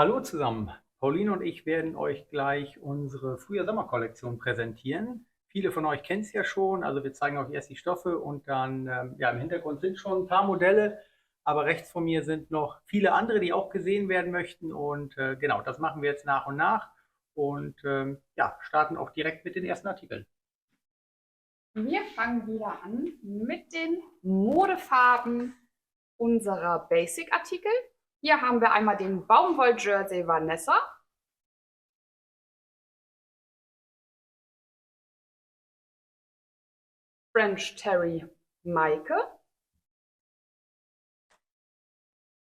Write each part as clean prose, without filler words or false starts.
Hallo zusammen. Pauline und ich werden euch gleich unsere Frühjahr-Sommer-Kollektion präsentieren. Viele von euch kennen es ja schon, also wir zeigen euch erst die Stoffe und dann, ja, im Hintergrund sind schon ein paar Modelle, aber rechts von mir sind noch viele andere, die auch gesehen werden möchten und genau, das machen wir jetzt nach und nach und ja, starten auch direkt mit den ersten Artikeln. Wir fangen wieder an mit den Modefarben unserer Basic-Artikel. Hier haben wir einmal den Baumwoll-Jersey Vanessa, French Terry Maike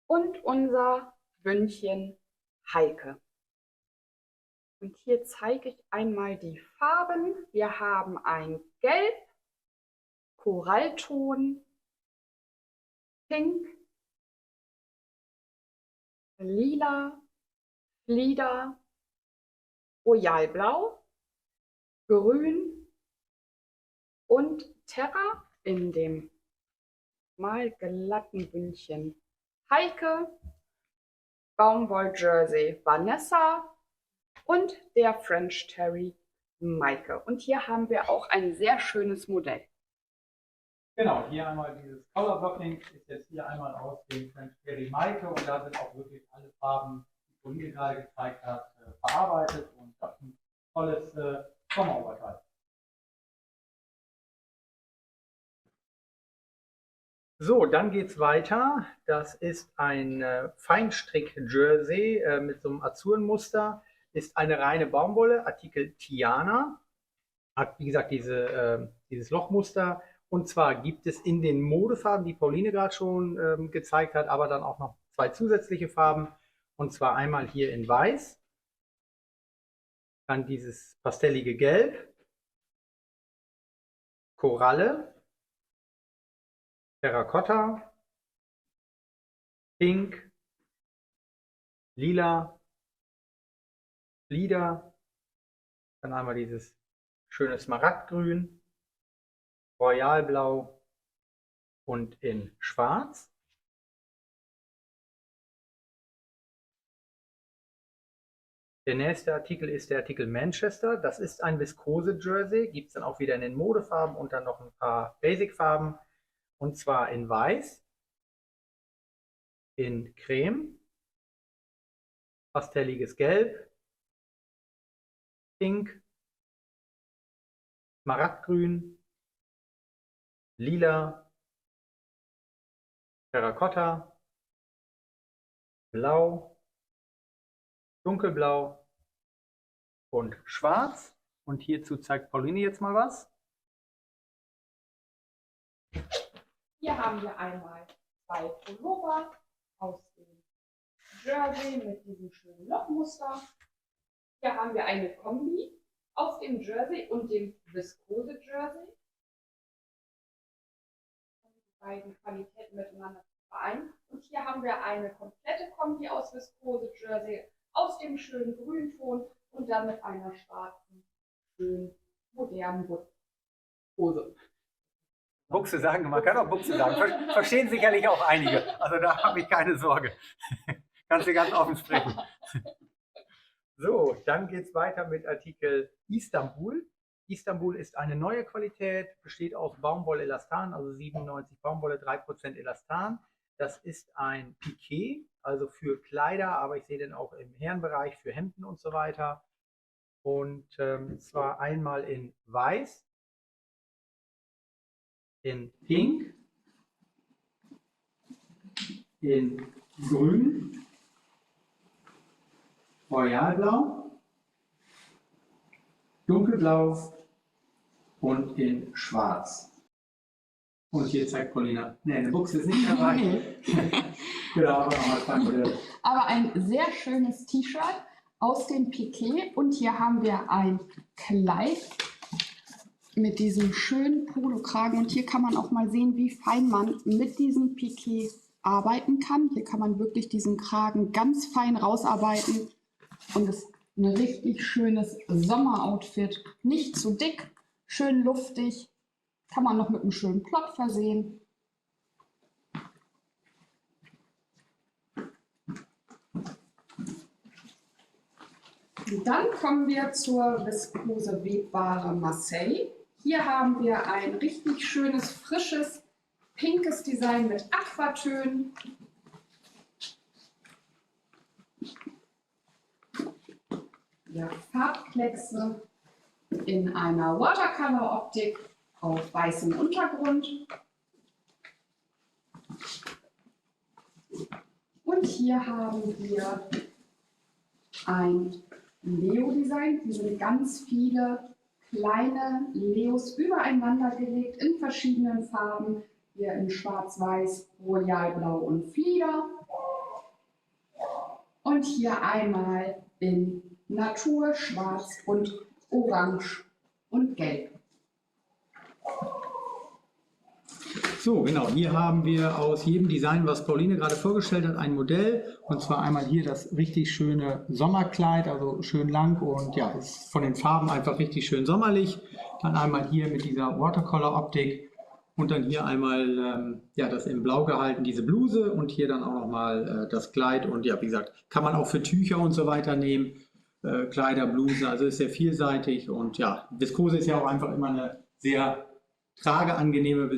und unser Bündchen Heike. Und hier zeige ich einmal die Farben. Wir haben ein Gelb, Korallton, Pink, Lila, Flieder, Royalblau, Grün und Terra in dem mal glatten Bündchen Heike, Baumwoll-Jersey Vanessa und der French Terry Maike. Und hier haben wir auch ein sehr schönes Modell. Genau, hier einmal dieses Color Blocking ist jetzt hier einmal aus dem French Terry Maike und da sind auch wirklich alle Farben, die Pauline gerade gezeigt hat, verarbeitet und das ist ein tolles Sommeroberteil. So, dann geht es weiter. Das ist ein Feinstrick-Jersey mit so einem Azurenmuster. Ist eine reine Baumwolle, Artikel Tiana. Hat, wie gesagt, dieses Lochmuster. Und zwar gibt es in den Modefarben, die Pauline gerade schon gezeigt hat, aber dann auch noch zwei zusätzliche Farben. Und zwar einmal hier in Weiß, dann dieses pastellige Gelb, Koralle, Terrakotta, Pink, Lila, Flieder, dann einmal dieses schöne Smaragdgrün, Royalblau und in Schwarz. Der nächste Artikel ist der Artikel Manchester. Das ist ein Viskose-Jersey. Gibt es dann auch wieder in den Modefarben und dann noch ein paar Basic-Farben. Und zwar in Weiß, in Creme, pastelliges Gelb, Pink, Smaragdgrün, Lila, Terrakotta, Blau, Dunkelblau und Schwarz. Und hierzu zeigt Pauline jetzt mal was. Hier haben wir einmal zwei Pullover aus dem Jersey mit diesem schönen Lochmuster. Hier haben wir eine Kombi aus dem Jersey und dem Viskose Jersey. Die beiden Qualitäten miteinander vereinen. Und hier haben wir eine komplette Kombi aus Viskose Jersey aus dem schönen Grünton und dann mit einer schwarzen, schönen, modernen Hose. Buchse sagen, man kann auch Buchse sagen. Verstehen sicherlich auch einige. Also da habe ich keine Sorge. Kannst du ganz offen sprechen. So, dann geht es weiter mit Artikel Istanbul. Istanbul ist eine neue Qualität, besteht aus Baumwolle-Elastan, also 97 Baumwolle, 3% Elastan. Das ist ein Piqué, also für Kleider, aber ich sehe den auch im Herrenbereich für Hemden und so weiter. Und zwar einmal in Weiß, in Pink, in Grün, Royalblau, Dunkelblau und in Schwarz. Und hier zeigt Paulina, ne, eine Buchse ist nicht dabei. Genau, aber nochmal Farbmodell. Aber ein sehr schönes T-Shirt aus dem Piqué. Und hier haben wir ein Kleid mit diesem schönen Polokragen. Und hier kann man auch mal sehen, wie fein man mit diesem Piqué arbeiten kann. Hier kann man wirklich diesen Kragen ganz fein rausarbeiten. Und es ist ein richtig schönes Sommeroutfit. Nicht zu dick, schön luftig. Kann man noch mit einem schönen Plot versehen. Dann kommen wir zur Viskose Webware Marseille. Hier haben wir ein richtig schönes, frisches, pinkes Design mit Aquatönen. Ja, Farbkleckse in einer Watercolor-Optik auf weißem Untergrund. Und hier haben wir ein Leo-Design. Hier sind ganz viele kleine Leos übereinander gelegt in verschiedenen Farben. Hier in Schwarz-Weiß, Royalblau und Flieder. Und hier einmal in Natur, Schwarz und Orange und Gelb. So, genau, hier haben wir aus jedem Design, was Pauline gerade vorgestellt hat, ein Modell. Und zwar einmal hier das richtig schöne Sommerkleid, also schön lang und ja, ist von den Farben einfach richtig schön sommerlich. Dann einmal hier mit dieser Watercolor-Optik und dann hier einmal ja, das in Blau gehalten, diese Bluse und hier dann auch nochmal das Kleid. Und ja, wie gesagt, kann man auch für Tücher und so weiter nehmen, Kleider, Bluse, also ist sehr vielseitig. Und ja, Viskose ist ja auch einfach immer eine sehr trageangenehme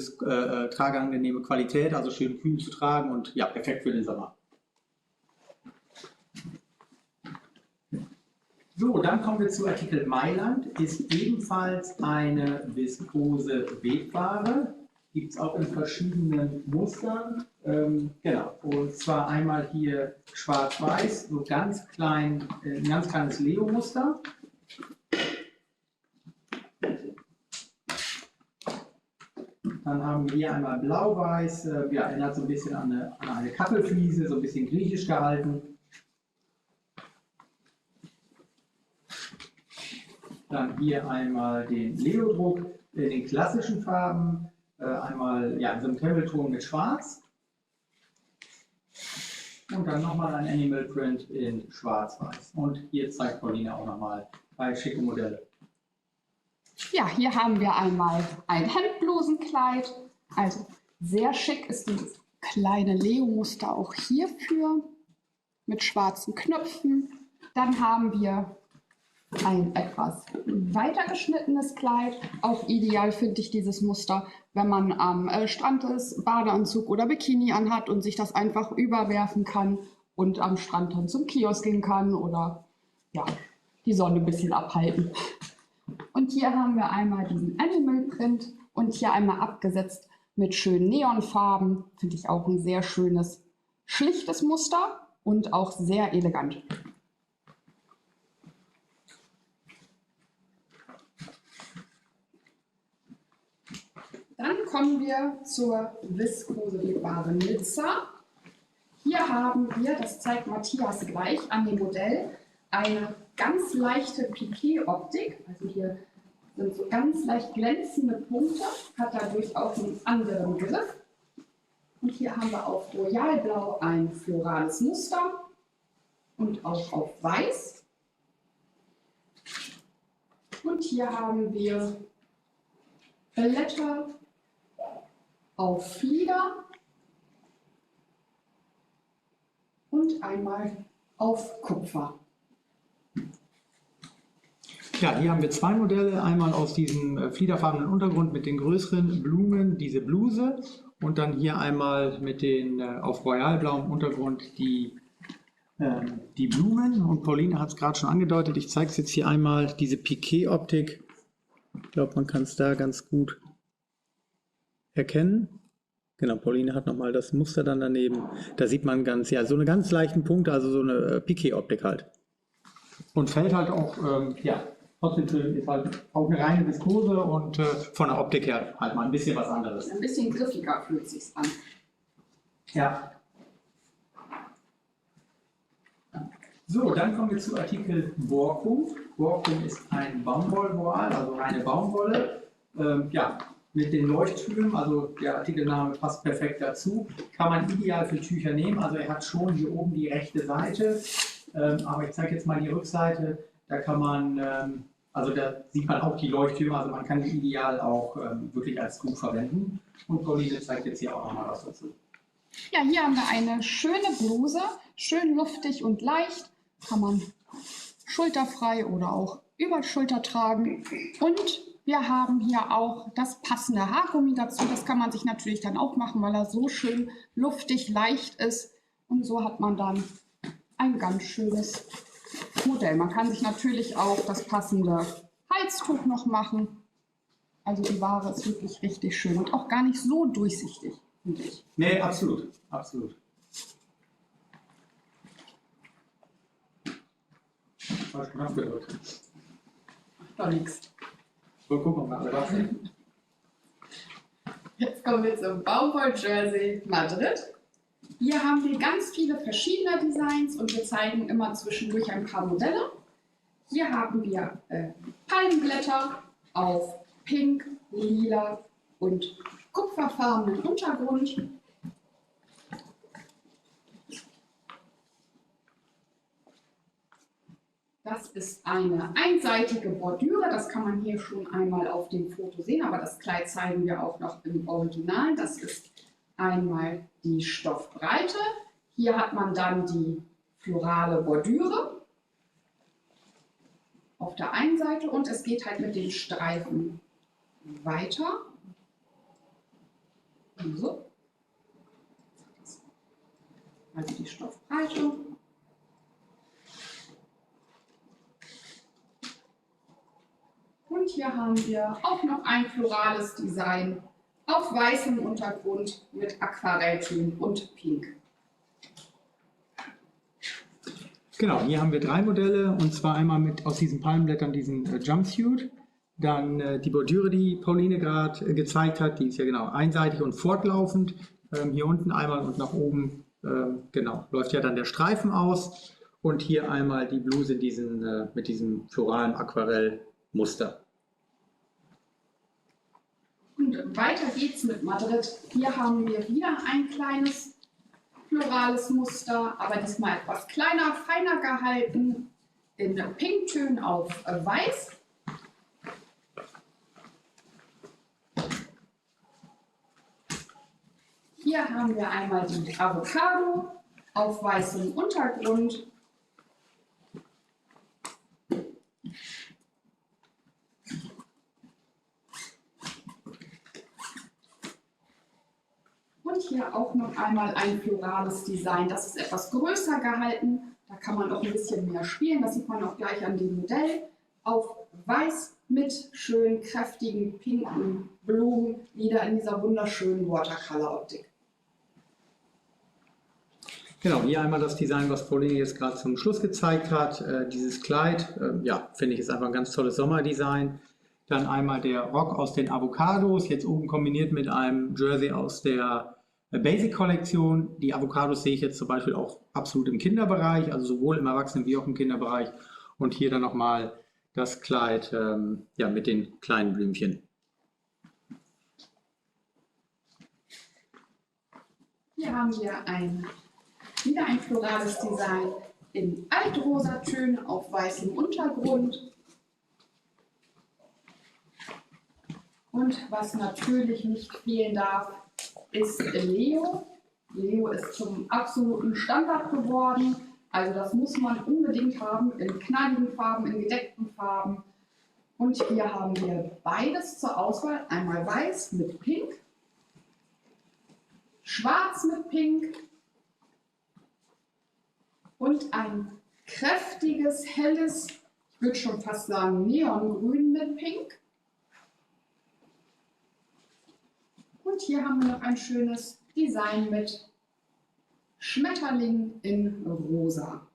Qualität, also schön kühl zu tragen und ja, perfekt für den Sommer. So, dann kommen wir zu Artikel Mailand, ist ebenfalls eine Viskose Webware, gibt es auch in verschiedenen Mustern, genau, und zwar einmal hier schwarz-weiß, so ganz klein, ein ganz kleines Leo-Muster. Dann haben wir hier einmal blau-weiß, ja, erinnert so ein bisschen an eine Kappelfliese, so ein bisschen griechisch gehalten. Dann hier einmal den Leo-Druck in den klassischen Farben, einmal ja, in so einem Tableton mit Schwarz. Und dann nochmal ein Animal Print in Schwarz-Weiß. Und hier zeigt Pauline auch nochmal drei schicke Modelle. Ja, hier haben wir einmal ein Hemdblusenkleid. Also sehr schick ist dieses kleine Leo-Muster auch hierfür mit schwarzen Knöpfen. Dann haben wir ein etwas weiter geschnittenes Kleid. Auch ideal finde ich dieses Muster, wenn man am Strand ist, Badeanzug oder Bikini anhat und sich das einfach überwerfen kann und am Strand dann zum Kiosk gehen kann oder ja, die Sonne ein bisschen abhalten. Und hier haben wir einmal diesen Animal Print und hier einmal abgesetzt mit schönen Neonfarben. Finde ich auch ein sehr schönes, schlichtes Muster und auch sehr elegant. Dann kommen wir zur Viskose Webware Nizza. Hier haben wir, das zeigt Matthias gleich an dem Modell, eine ganz leichte Piqué-Optik. Also hier sind so ganz leicht glänzende Punkte, hat dadurch auch einen anderen Griff. Und hier haben wir auf Royalblau ein florales Muster und auch auf Weiß. Und hier haben wir Blätter auf Flieder und einmal auf Kupfer. Ja, hier haben wir zwei Modelle, einmal aus diesem fliederfarbenen Untergrund mit den größeren Blumen, diese Bluse und dann hier einmal mit den auf royalblauem Untergrund die Blumen. Und Pauline hat es gerade schon angedeutet, ich zeige es jetzt hier einmal, diese Piqué-Optik. Ich glaube, man kann es da ganz gut erkennen. Genau, Pauline hat nochmal das Muster dann daneben. Da sieht man ganz, ja, so eine ganz leichten Punkte, also so eine Piqué-Optik halt. Und fällt halt auch, ja, trotzdem ist halt auch eine reine Viskose und von der Optik her halt mal ein bisschen was anderes. Ein bisschen griffiger fühlt sich an. Ja. So, dann kommen wir zu Artikel Borkum. Borkum ist ein Baumwollvoal, also reine Baumwolle. Ja, mit den Leuchttürmen, also der Artikelname passt perfekt dazu. Kann man ideal für Tücher nehmen. Also er hat schon hier oben die rechte Seite. Aber ich zeige jetzt mal die Rückseite. Da kann man, also da sieht man auch die Leuchttürme, also man kann die ideal auch wirklich als Tuch verwenden. Und Pauline zeigt jetzt hier auch nochmal was dazu. Ja, hier haben wir eine schöne Bluse, schön luftig und leicht. Kann man schulterfrei oder auch über die Schulter tragen. Und wir haben hier auch das passende Haargummi dazu. Das kann man sich natürlich dann auch machen, weil er so schön luftig, leicht ist. Und so hat man dann ein ganz schönes Modell. Man kann sich natürlich auch das passende Halstuch noch machen. Also die Ware ist wirklich richtig schön und auch gar nicht so durchsichtig, finde ich. Nee, absolut, absolut. Was gemacht wird heute? Doch nichts. So, gucken wir mal. Jetzt kommen wir zum Baumwoll-Jersey Madrid. Hier haben wir ganz viele verschiedene Designs und wir zeigen immer zwischendurch ein paar Modelle. Hier haben wir Palmenblätter auf pink, lila und kupferfarbenen Untergrund. Das ist eine einseitige Bordüre, das kann man hier schon einmal auf dem Foto sehen, aber das Kleid zeigen wir auch noch im Original. Das ist einmal die Stoffbreite, hier hat man dann die florale Bordüre auf der einen Seite und es geht halt mit den Streifen weiter. So. Also die Stoffbreite. Und hier haben wir auch noch ein florales Design auf weißem Untergrund mit Aquarelltönen und Pink. Genau, hier haben wir 3 Modelle und zwar einmal mit aus diesen Palmenblättern diesen Jumpsuit, dann die Bordüre, die Pauline gerade gezeigt hat, die ist ja genau einseitig und fortlaufend. Hier unten einmal und nach oben, genau, läuft ja dann der Streifen aus und hier einmal die Bluse mit diesem floralen Aquarellmuster. Und weiter geht's mit Madrid. Hier haben wir wieder ein kleines florales Muster, aber diesmal etwas kleiner, feiner gehalten, in Pinktönen auf Weiß. Hier haben wir einmal die Avocado auf weißem Untergrund. Und hier auch noch einmal ein florales Design. Das ist etwas größer gehalten. Da kann man auch ein bisschen mehr spielen. Das sieht man auch gleich an dem Modell. Auf Weiß mit schön kräftigen pinken Blumen. Wieder in dieser wunderschönen Watercolor-Optik. Genau, hier einmal das Design, was Pauline jetzt gerade zum Schluss gezeigt hat. Dieses Kleid, ja, finde ich, ist einfach ein ganz tolles Sommerdesign. Dann einmal der Rock aus den Avocados, jetzt oben kombiniert mit einem Jersey aus der Basic-Kollektion. Die Avocados sehe ich jetzt zum Beispiel auch absolut im Kinderbereich, also sowohl im Erwachsenen- wie auch im Kinderbereich. Und hier dann nochmal das Kleid ja, mit den kleinen Blümchen. Hier haben wir wieder ein florales Design in Altrosatönen auf weißem Untergrund. Und was natürlich nicht fehlen darf, ist Leo. Leo ist zum absoluten Standard geworden. Also das muss man unbedingt haben in knalligen Farben, in gedeckten Farben. Und hier haben wir beides zur Auswahl. Einmal weiß mit Pink, schwarz mit Pink und ein kräftiges, helles, ich würde schon fast sagen Neongrün mit Pink. Und hier haben wir noch ein schönes Design mit Schmetterling in Rosa.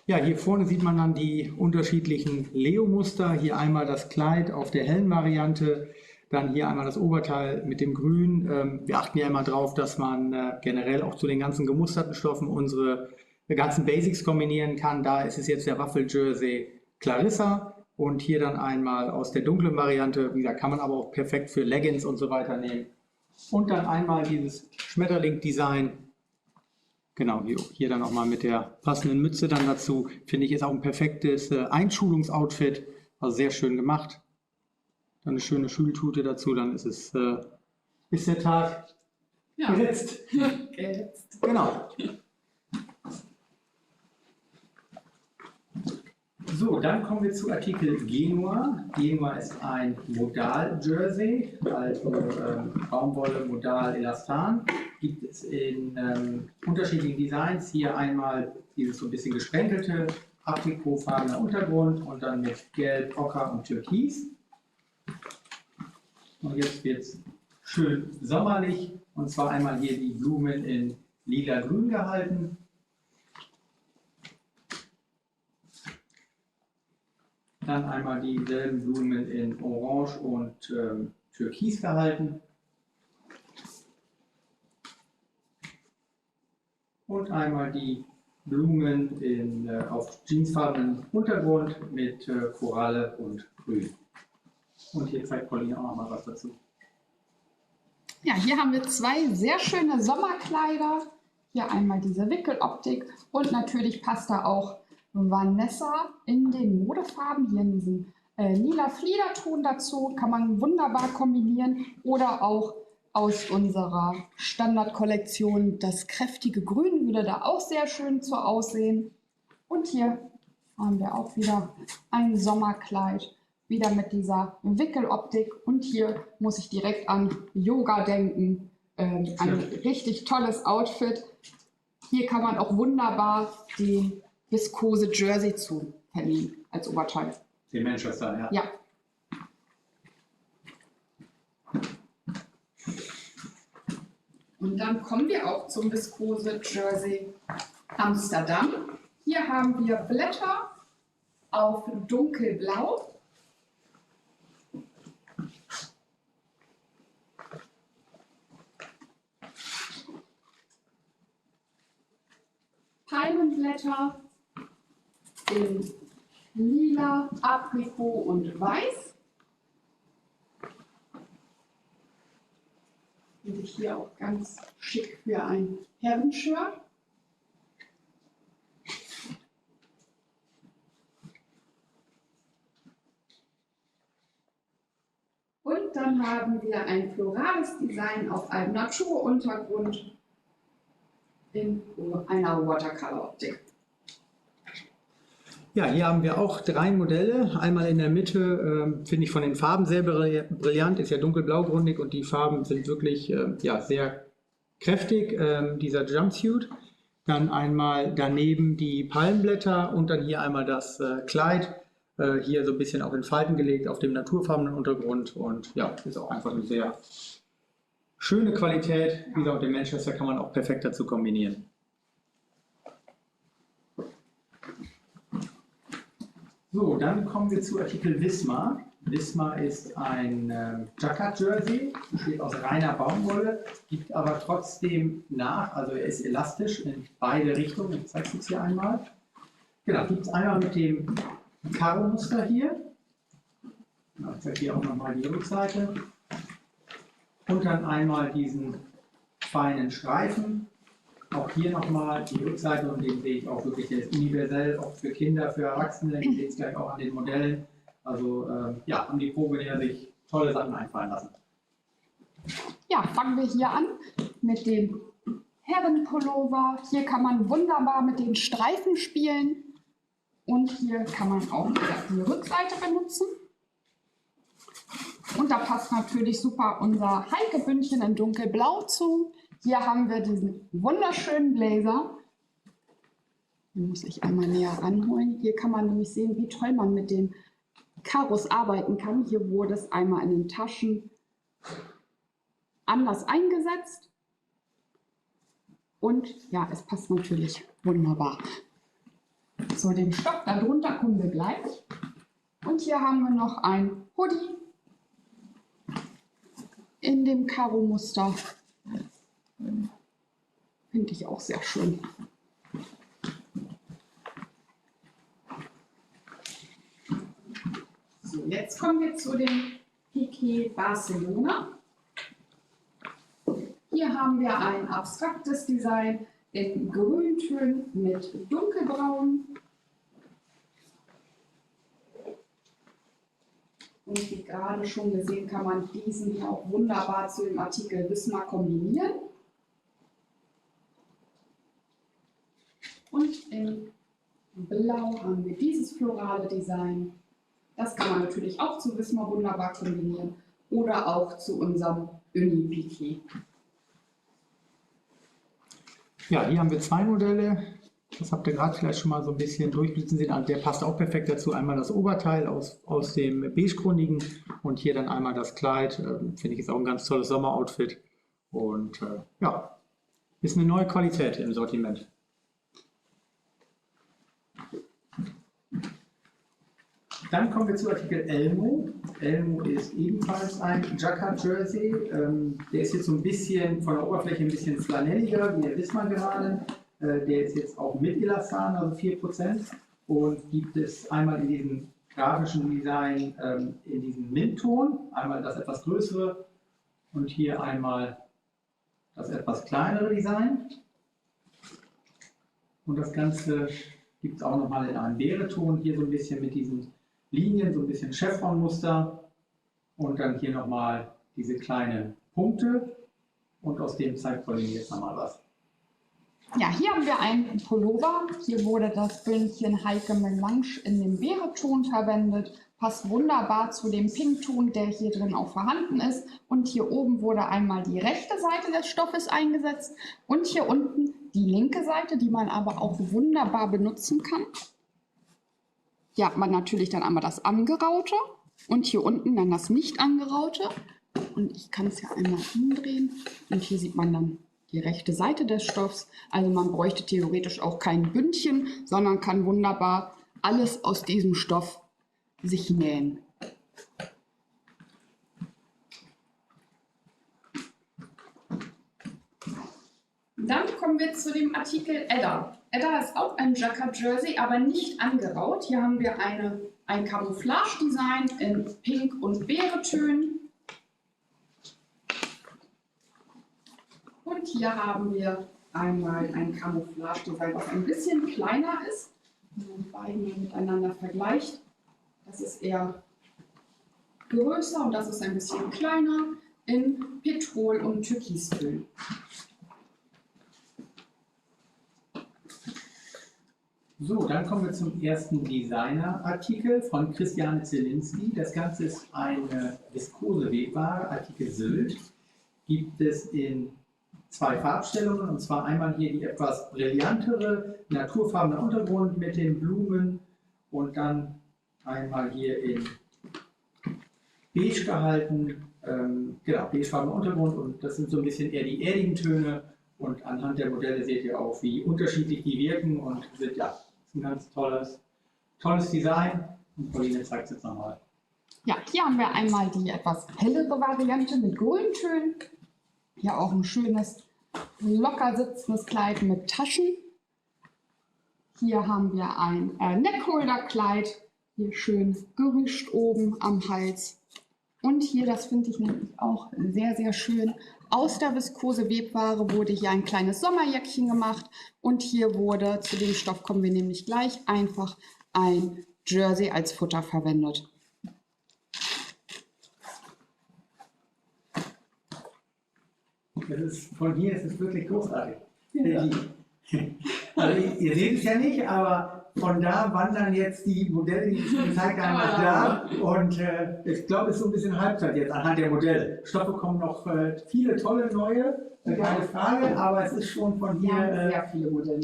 Ja, hier vorne sieht man dann die unterschiedlichen Leo-Muster. Hier einmal das Kleid auf der hellen Variante, dann hier einmal das Oberteil mit dem Grün. Wir achten ja immer darauf, dass man generell auch zu den ganzen gemusterten Stoffen unsere ganzen Basics kombinieren kann. Da ist es jetzt der Waffel-Jersey Clarissa. Und hier dann einmal aus der dunklen Variante, wie gesagt, kann man aber auch perfekt für Leggings und so weiter nehmen. Und dann einmal dieses Schmetterling-Design. Genau, hier dann nochmal mit der passenden Mütze dann dazu. Finde ich, ist auch ein perfektes Einschulungsoutfit. Also sehr schön gemacht. Dann eine schöne Schultute dazu, dann ist der Tag geritzt. Geritzt. Genau. So, dann kommen wir zu Artikel Genua. Genua ist ein Modal-Jersey, also Baumwolle, Modal, Elastan. Gibt es in unterschiedlichen Designs. Hier einmal dieses so ein bisschen gesprenkelte, aprikotfarbener Untergrund und dann mit Gelb, Ocker und Türkis. Und jetzt wird es schön sommerlich, und zwar einmal hier die Blumen in lila-grün gehalten. Dann einmal dieselben Blumen in Orange und Türkis gehalten. Und einmal die Blumen auf jeansfarbenen Untergrund mit Koralle und Grün. Und hier zeigt Pauline auch noch mal was dazu. Ja, hier haben wir zwei sehr schöne Sommerkleider. Hier einmal diese Wickeloptik und natürlich passt da auch Vanessa in den Modefarben. Hier in diesem lila Fliederton dazu. Kann man wunderbar kombinieren oder auch aus unserer Standardkollektion das kräftige Grün würde da auch sehr schön zu aussehen. Und hier haben wir auch wieder ein Sommerkleid. Wieder mit dieser Wickeloptik und hier muss ich direkt an Yoga denken. Ein richtig tolles Outfit. Hier kann man auch wunderbar den viskose Jersey zu verliehen als Oberteil. Den Manchester, ja. Ja. Und dann kommen wir auch zum viskose Jersey Amsterdam. Hier haben wir Blätter auf dunkelblau. Palmenblätter in lila, Aprikot und weiß. Finde ich hier auch ganz schick für ein Herrenshirt. Und dann haben wir ein florales Design auf einem Naturuntergrund in einer Watercolor-Optik. Ja, hier haben wir auch drei Modelle. Einmal in der Mitte, finde ich von den Farben sehr brillant, ist ja dunkelblaugründig und die Farben sind wirklich ja, sehr kräftig, dieser Jumpsuit. Dann einmal daneben die Palmblätter und dann hier einmal das Kleid, hier so ein bisschen auch in Falten gelegt auf dem naturfarbenen Untergrund und ja, ist auch einfach eine sehr schöne Qualität. Wie gesagt, den Manchester kann man auch perfekt dazu kombinieren. So, dann kommen wir zu Artikel Wismar. Wismar ist ein Jacquard-Jersey, besteht aus reiner Baumwolle, gibt aber trotzdem nach, also er ist elastisch in beide Richtungen. Ich zeige es jetzt hier einmal. Genau, gibt es einmal mit dem Karo-Muster hier. Ich zeige hier auch nochmal die Rückseite. Und dann einmal diesen feinen Streifen. Auch hier nochmal die Rückseite und den sehe ich auch wirklich, der ist universell, auch für Kinder, für Erwachsene. Ich sehe es gleich auch an den Modellen. Also ja, haben die Probenäher sich tolle Sachen einfallen lassen. Ja, fangen wir hier an mit dem Herrenpullover. Hier kann man wunderbar mit den Streifen spielen. Und hier kann man auch die Rückseite benutzen. Und da passt natürlich super unser Heike-Bündchen in dunkelblau zu. Hier haben wir diesen wunderschönen Blazer. Den muss ich einmal näher ranholen. Hier kann man nämlich sehen, wie toll man mit den Karos arbeiten kann. Hier wurde es einmal in den Taschen anders eingesetzt. Und ja, es passt natürlich wunderbar. So, den Stoff darunter kommen wir gleich. Und hier haben wir noch ein Hoodie in dem Karo-Muster. Finde ich auch sehr schön. So, jetzt kommen wir zu dem Piqué Barcelona. Hier haben wir ein abstraktes Design in Grüntönen mit dunkelbraun. Und wie gerade schon gesehen, kann man diesen hier auch wunderbar zu dem Artikel Wismar kombinieren. Und in Blau haben wir dieses florale Design. Das kann man natürlich auch zu Wismar wunderbar kombinieren oder auch zu unserem Uni-Piqué. Ja, hier haben wir zwei Modelle. Das habt ihr gerade vielleicht schon mal so ein bisschen durchblitzen sehen. Der passt auch perfekt dazu. Einmal das Oberteil aus dem beigegründigen und hier dann einmal das Kleid. Finde ich ist auch ein ganz tolles Sommeroutfit. Und ja, ist eine neue Qualität im Sortiment. Dann kommen wir zu Artikel Elmo. Elmo ist ebenfalls ein Jacquard-Jersey. Der ist jetzt so ein bisschen von der Oberfläche ein bisschen flanelliger, wie der Wismar gerade. Der ist jetzt auch mit Elastan, also 4%. Und gibt es einmal in diesem grafischen Design in diesem Mintton, einmal das etwas größere und hier einmal das etwas kleinere Design. Und das Ganze gibt es auch nochmal in einem Beereton, hier so ein bisschen mit diesen Linien, so ein bisschen Chevron-Muster und dann hier nochmal diese kleinen Punkte und aus dem zeigt Pauline jetzt nochmal was. Ja, hier haben wir einen Pullover. Hier wurde das Bündchen Heike Melange in dem Beereton verwendet. Passt wunderbar zu dem Pinkton, der hier drin auch vorhanden ist. Und hier oben wurde einmal die rechte Seite des Stoffes eingesetzt und hier unten die linke Seite, die man aber auch wunderbar benutzen kann. Hier hat man natürlich dann einmal das Angeraute und hier unten dann das nicht angeraute. Und ich kann es ja einmal umdrehen und hier sieht man dann die rechte Seite des Stoffs. Also man bräuchte theoretisch auch kein Bündchen, sondern kann wunderbar alles aus diesem Stoff sich nähen. Dann kommen wir zu dem Artikel Edda. Edda ist auch ein Jacquard-Jersey, aber nicht angeraut. Hier haben wir ein Camouflage-Design in Pink und Beeretönen. Und hier haben wir einmal ein Camouflage-Design, was ein bisschen kleiner ist. Wenn man die beiden miteinander vergleicht, das ist eher größer und das ist ein bisschen kleiner in Petrol- und Türkistönen. So, dann kommen wir zum ersten Designer-Artikel von Christiane Zielinski. Das Ganze ist eine Viskose-Webware, Artikel Sylt. Gibt es in zwei Farbstellungen, und zwar einmal hier die etwas brillantere, naturfarbene Untergrund mit den Blumen und dann einmal hier in beige gehalten, genau, beigefarbener Untergrund und das sind so ein bisschen eher die erdigen Töne und anhand der Modelle seht ihr auch, wie unterschiedlich die wirken und sind ja, ist ein ganz tolles Design und Pauline zeigt es jetzt nochmal. Ja, hier haben wir einmal die etwas hellere Variante mit Grüntönen. Hier auch ein schönes, locker sitzendes Kleid mit Taschen. Hier haben wir ein Neckholder-Kleid, hier schön gerüscht oben am Hals. Und hier, das finde ich nämlich auch sehr, sehr schön, aus der Viskose-Webware wurde hier ein kleines Sommerjäckchen gemacht. Und hier wurde, zu dem Stoff kommen wir nämlich gleich, einfach ein Jersey als Futter verwendet. Von hier ist es wirklich großartig. Ja. Also ihr seht es ja nicht, aber von da wandern jetzt die Modelle, die ich gezeigt habe, nach da. Und ich glaube, es ist so ein bisschen Halbzeit jetzt anhand der Modelle. Stoffe kommen noch viele tolle neue, keine Frage, aber es ist schon von hier Sehr viele Modelle.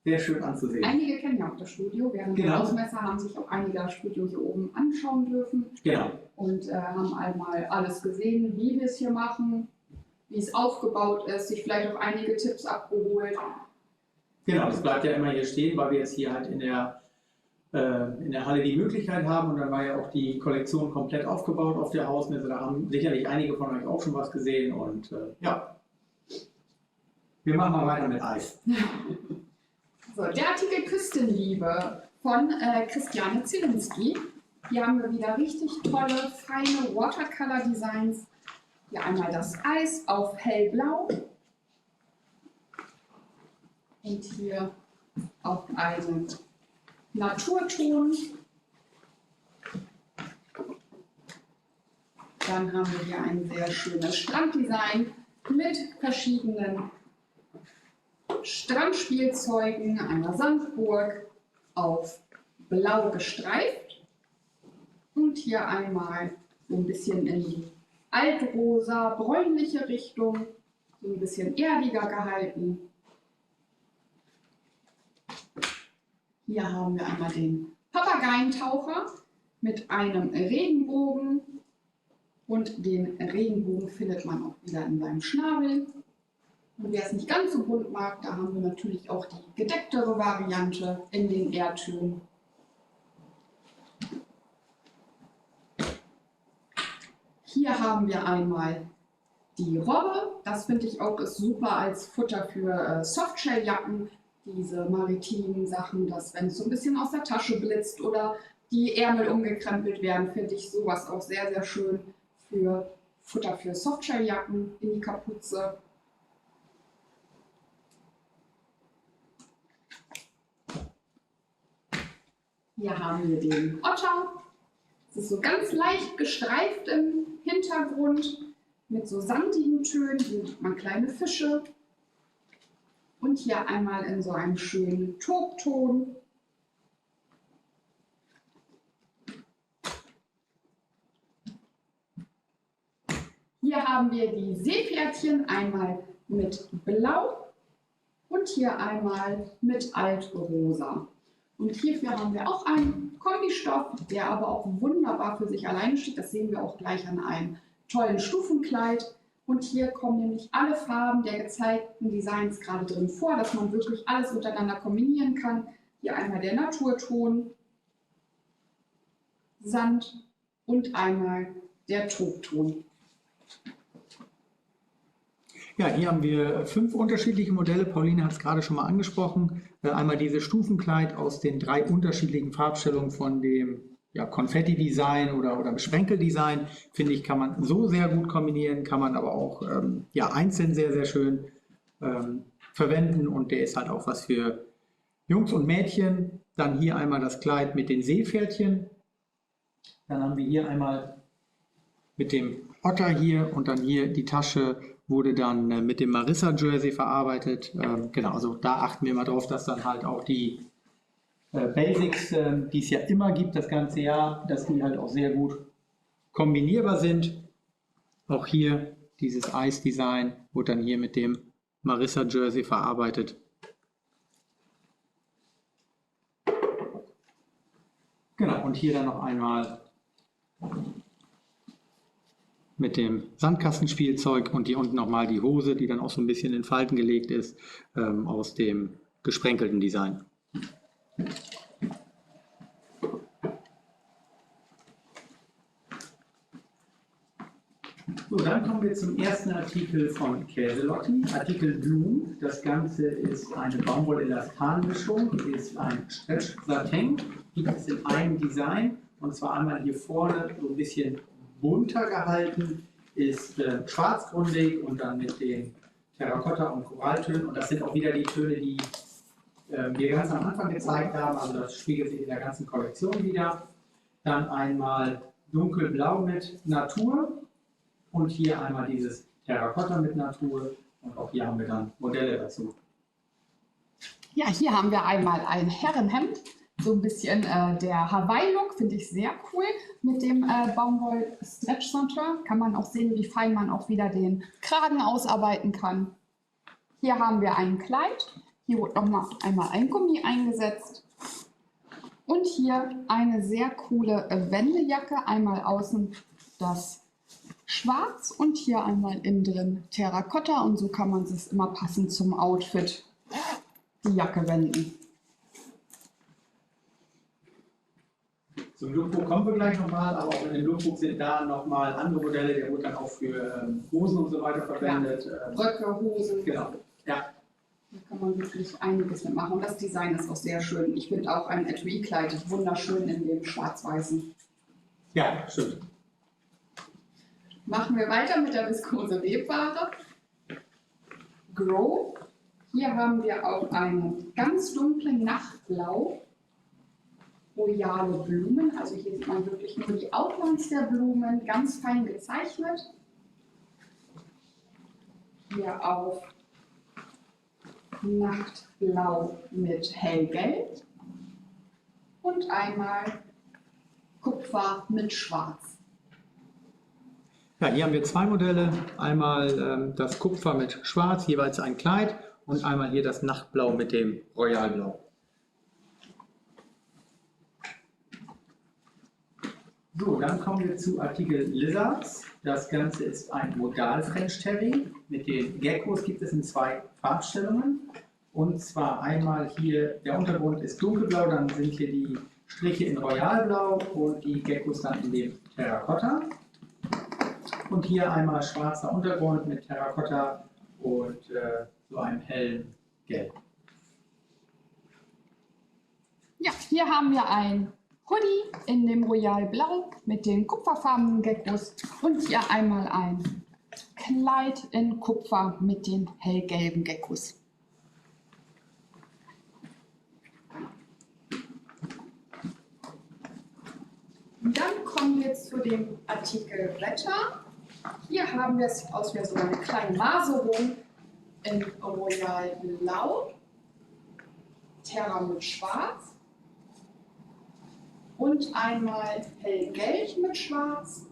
sehr schön anzusehen. Einige kennen ja auch das Studio. Während der Ausmesser haben sich auch einige das Studio hier oben anschauen dürfen. Genau. Und haben einmal alles gesehen, wie wir es hier machen, wie es aufgebaut ist, sich vielleicht auch einige Tipps abgeholt. Genau, das bleibt ja immer hier stehen, weil wir jetzt hier halt in der Halle die Möglichkeit haben und dann war ja auch die Kollektion komplett aufgebaut auf der Hausmesse. Da haben sicherlich einige von euch auch schon was gesehen und ja, wir machen mal weiter mit Eis. So, der Artikel Küstenliebe von Christiane Zielinski. Hier haben wir wieder richtig tolle, feine Watercolor-Designs. Hier einmal das Eis auf hellblau. Und hier auf einen Naturton. Dann haben wir hier ein sehr schönes Stranddesign mit verschiedenen Strandspielzeugen, einer Sandburg auf blau gestreift und hier einmal so ein bisschen in die altrosa, bräunliche Richtung, so ein bisschen erdiger gehalten. Hier haben wir einmal den Papageientaucher mit einem Regenbogen und den Regenbogen findet man auch wieder in seinem Schnabel. Und wer es nicht ganz so bunt mag, da haben wir natürlich auch die gedecktere Variante in den Erdtönen. Hier haben wir einmal die Robbe. Das finde ich auch ist super als Futter für Softshelljacken. Diese maritimen Sachen, dass wenn es so ein bisschen aus der Tasche blitzt oder die Ärmel umgekrempelt werden, finde ich sowas auch sehr, sehr schön für Futter für Softshelljacken in die Kapuze. Hier haben wir den Otter. Es ist so ganz leicht gestreift im Hintergrund mit so sandigen Tönen. Hier sieht man kleine Fische. Und hier einmal in so einem schönen Tobton. Hier haben wir die Seepferdchen einmal mit Blau und hier einmal mit Altrosa. Und hierfür haben wir auch einen Kombistoff, der aber auch wunderbar für sich alleine steht. Das sehen wir auch gleich an einem tollen Stufenkleid. Und hier kommen nämlich alle Farben der gezeigten Designs gerade drin vor, dass man wirklich alles miteinander kombinieren kann. Hier einmal der Naturton, Sand und einmal der Tobton. Ja, hier haben wir 5 unterschiedliche Modelle. Pauline hat es gerade schon mal angesprochen. Einmal dieses Stufenkleid aus den 3 unterschiedlichen Farbstellungen von dem Konfetti-Design oder Besprenkel-Design. Finde ich, kann man so sehr gut kombinieren, kann man aber auch einzeln sehr, sehr schön verwenden. Und der ist halt auch was für Jungs und Mädchen. Dann hier einmal das Kleid mit den Seepferdchen. Dann haben wir hier einmal mit dem Otter hier und dann hier die Tasche wurde dann mit dem Marissa-Jersey verarbeitet. Genau, also da achten wir mal drauf, dass dann halt auch die Basics, die es ja immer gibt, das ganze Jahr, dass die halt auch sehr gut kombinierbar sind. Auch hier dieses Eis-Design wurde dann hier mit dem Marissa-Jersey verarbeitet. Genau, und hier dann noch einmal mit dem Sandkastenspielzeug und hier unten nochmal die Hose, die dann auch so ein bisschen in Falten gelegt ist, aus dem gesprenkelten Design. So, dann kommen wir zum ersten Artikel von Käselotti, Artikel Bloom. Das Ganze ist eine Baumwoll-Elastan-Mischung, ist ein Stretch-Satin, gibt es in einem Design und zwar einmal hier vorne so ein bisschen bunter gehalten, ist schwarzgründig und dann mit den Terrakotta- und Koralltönen. Und das sind auch wieder die Töne, die wir ganz am Anfang gezeigt haben. Also das spiegelt sich in der ganzen Kollektion wieder. Dann einmal dunkelblau mit Natur und hier einmal dieses Terrakotta mit Natur. Und auch hier haben wir dann Modelle dazu. Ja, hier haben wir einmal ein Herrenhemd. So ein bisschen der Hawaii-Look, finde ich sehr cool. Mit dem Baumwoll-Stretch-Satin kann man auch sehen, wie fein man auch wieder den Kragen ausarbeiten kann. Hier haben wir ein Kleid. Hier wird nochmal einmal ein Gummi eingesetzt. Und hier eine sehr coole Wendejacke. Einmal außen das Schwarz und hier einmal innen drin Terrakotta. Und so kann man es immer passend zum Outfit die Jacke wenden. Zum Lookbook kommen wir gleich nochmal, aber auch in dem Lookbook sind da nochmal andere Modelle, der wird dann auch für Hosen und so weiter verwendet. Ja, Röcke, Hosen. Genau, ja. Da kann man wirklich einiges mitmachen. Und das Design ist auch sehr schön. Ich finde auch ein Etui-Kleid wunderschön in dem schwarz-weißen. Ja, stimmt. Machen wir weiter mit der viskose Webware. Grow. Hier haben wir auch einen ganz dunklen Nachtblau. Royale Blumen, also hier sieht man wirklich nur die Outlines der Blumen, ganz fein gezeichnet. Hier auf Nachtblau mit hellgelb und einmal Kupfer mit schwarz. Ja, hier haben wir zwei Modelle. Einmal das Kupfer mit schwarz, jeweils ein Kleid, und einmal hier das Nachtblau mit dem Royalblau. So, dann kommen wir zu Artikel Lizards. Das Ganze ist ein Modal French Terry. Mit den Geckos gibt es in zwei Farbstellungen. Und zwar einmal hier, der Untergrund ist dunkelblau, dann sind hier die Striche in Royalblau und die Geckos dann in dem Terrakotta. Und hier einmal schwarzer Untergrund mit Terrakotta und so einem hellen Gelb. Ja, hier haben wir ein Hoodie in dem Royalblau mit den kupferfarbenen Geckos und hier einmal ein Kleid in Kupfer mit den hellgelben Geckos. Dann kommen wir zu dem Artikel Wetter. Hier haben wir es aus wie so eine kleine Maserung in Royalblau, Terra mit Schwarz und einmal hellgelb mit Schwarz.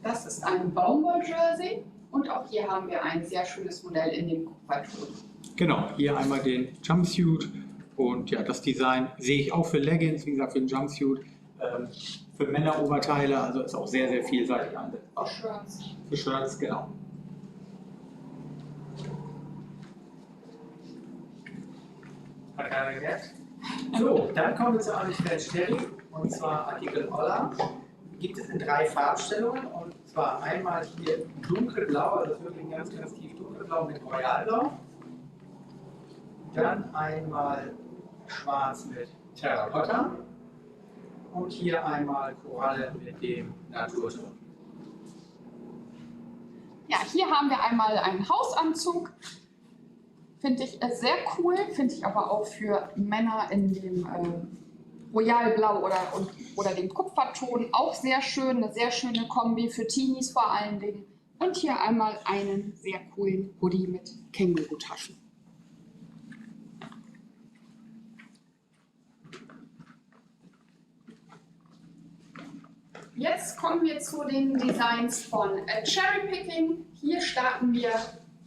Das ist ein Baumwoll-Jersey und auch hier haben wir ein sehr schönes Modell in dem Kupferton. Genau, hier einmal den Jumpsuit und ja, das Design sehe ich auch für Leggings, wie gesagt für den Jumpsuit, für Männeroberteile, also ist auch sehr, sehr vielseitig einsetzbar. Für Shirts. Für Shirts, genau. Hat keiner gemerkt? So, dann kommen wir zu einem French Terry, und zwar Artikel Holla. Gibt es in drei Farbstellungen, und zwar einmal hier dunkelblau, also das ist wirklich ein ganz, ganz tief dunkelblau mit Royalblau. Dann einmal schwarz mit Terrakotta und hier einmal Koralle mit dem Naturton. Ja, hier haben wir einmal einen Hausanzug. Finde ich sehr cool, finde ich aber auch für Männer in dem Royalblau oder dem Kupferton auch sehr schön, eine sehr schöne Kombi für Teenies vor allen Dingen. Und hier einmal einen sehr coolen Hoodie mit Kängurutaschen. Jetzt kommen wir zu den Designs von Cherry Picking. Hier starten wir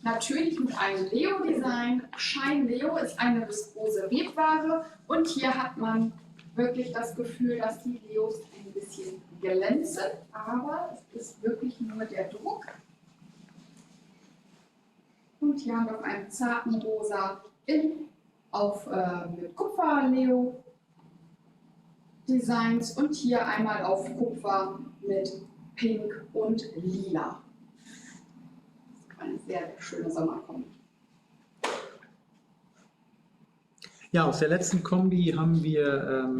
natürlich mit einem Leo-Design. Shine Leo ist eine viskose Webware und hier hat man wirklich das Gefühl, dass die Leos ein bisschen glänzen, aber es ist wirklich nur der Druck. Und hier haben wir auf einem zarten Rosa mit Kupfer-Leo Designs und hier einmal auf Kupfer mit Pink und Lila. Das ist eine sehr, sehr schöne Sommerkombi. Ja, aus der letzten Kombi haben wir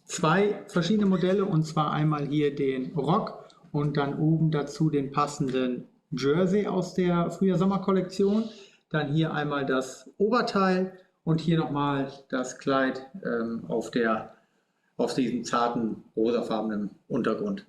zwei verschiedene Modelle, und zwar einmal hier den Rock und dann oben dazu den passenden Jersey aus der Frühjahr-Sommer-Kollektion. Dann hier einmal das Oberteil und hier nochmal das Kleid auf diesem zarten rosafarbenen Untergrund.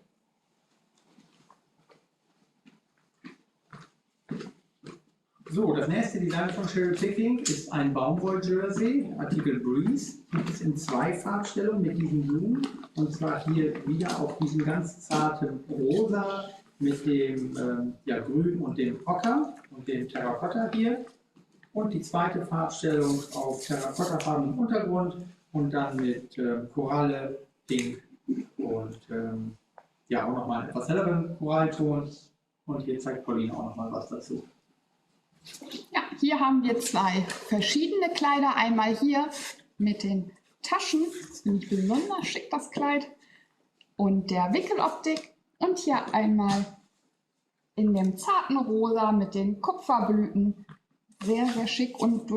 So, das nächste Design von Cherry Picking ist ein Baumwoll-Jersey, Artikel Breeze. Gibt es in zwei Farbstellungen mit diesen Blumen. Und zwar hier wieder auf diesem ganz zarten Rosa mit dem Grün und dem Ocker und dem Terrakotta hier. Und die zweite Farbstellung auf terrakottafarbenem Untergrund und dann mit Koralle, Pink und auch nochmal etwas helleren Korallton. Und hier zeigt Pauline auch nochmal was dazu. Ja, hier haben wir zwei verschiedene Kleider. Einmal hier mit den Taschen, das finde ich besonders schick, das Kleid, und der Wickeloptik. Und hier einmal in dem zarten Rosa mit den Kupferblüten. Sehr, sehr schick, und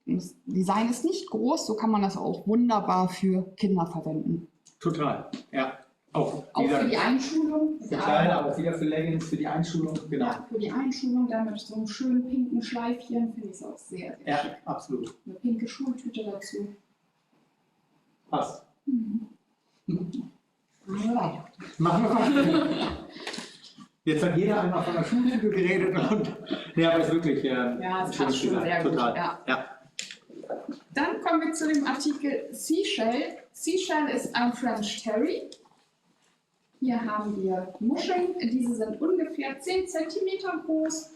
das Design ist nicht groß, so kann man das auch wunderbar für Kinder verwenden. Total, ja. Auch für die Einschulung. Für Kleider, auch wieder für Leggings, für die Einschulung, genau. Ja, für die Einschulung, dann mit so einem schönen pinken Schleifchen, finde ich es auch sehr, sehr schick. Ja, absolut. Eine pinke Schultüte dazu. Passt. Ja. Machen wir mal. Jetzt hat jeder einmal von der Schultüte geredet und ja, aber es ist wirklich Ja, es passt schon sehr gut. total. Ja. Ja. Dann kommen wir zu dem Artikel Seashell. Seashell ist ein French Terry. Hier haben wir Muscheln, diese sind ungefähr 10 cm groß,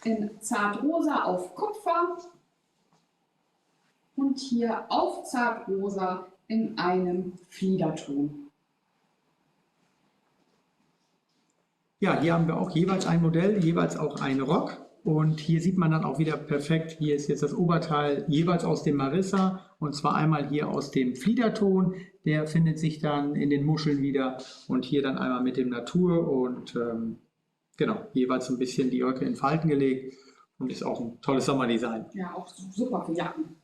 in Zartrosa auf Kupfer und hier auf Zartrosa in einem Fliederton. Ja, hier haben wir auch jeweils ein Modell, jeweils auch ein Rock. Und hier sieht man dann auch wieder perfekt, hier ist jetzt das Oberteil jeweils aus dem Marissa und zwar einmal hier aus dem Fliederton, der findet sich dann in den Muscheln wieder und hier dann einmal mit dem Natur und genau, jeweils so ein bisschen die Röcke in Falten gelegt und ist auch ein tolles Sommerdesign. Ja, auch super für Jacken.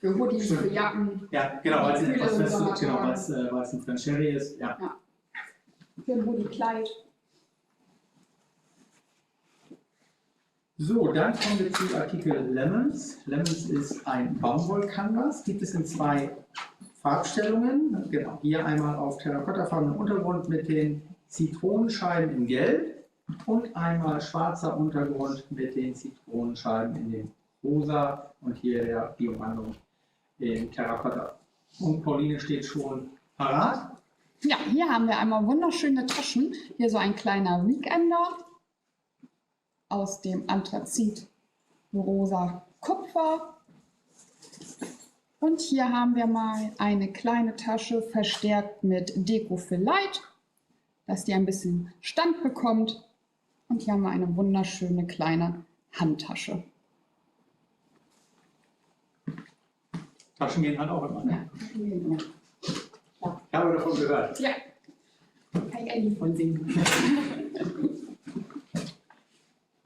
Für Hoodies, für Jacken. Ja, genau, weil es Für etwas den Festes, Sommertag. genau, weil es ein French Terry ist. Ja. Für ein Hoodie-Kleid. So, dann kommen wir zu Artikel Lemons. Lemons ist ein Baumwollcanvas, gibt es in 2 Farbstellungen. Genau, hier einmal auf terrakottafarbenem Untergrund mit den Zitronenscheiben in Gelb und einmal schwarzer Untergrund mit den Zitronenscheiben in dem Rosa und hier die Umrandung in Terrakotta. Und Pauline steht schon parat. Ja, hier haben wir einmal wunderschöne Taschen. Hier so ein kleiner Weekender aus dem Anthrazit rosa Kupfer. Und hier haben wir mal eine kleine Tasche verstärkt mit Deko für Light, dass die ein bisschen Stand bekommt. Und hier haben wir eine wunderschöne kleine Handtasche. Taschen gehen halt auch immer. Ne? Ja, Ich habe davon gehört. ja. Kann ich ein Lied von singen.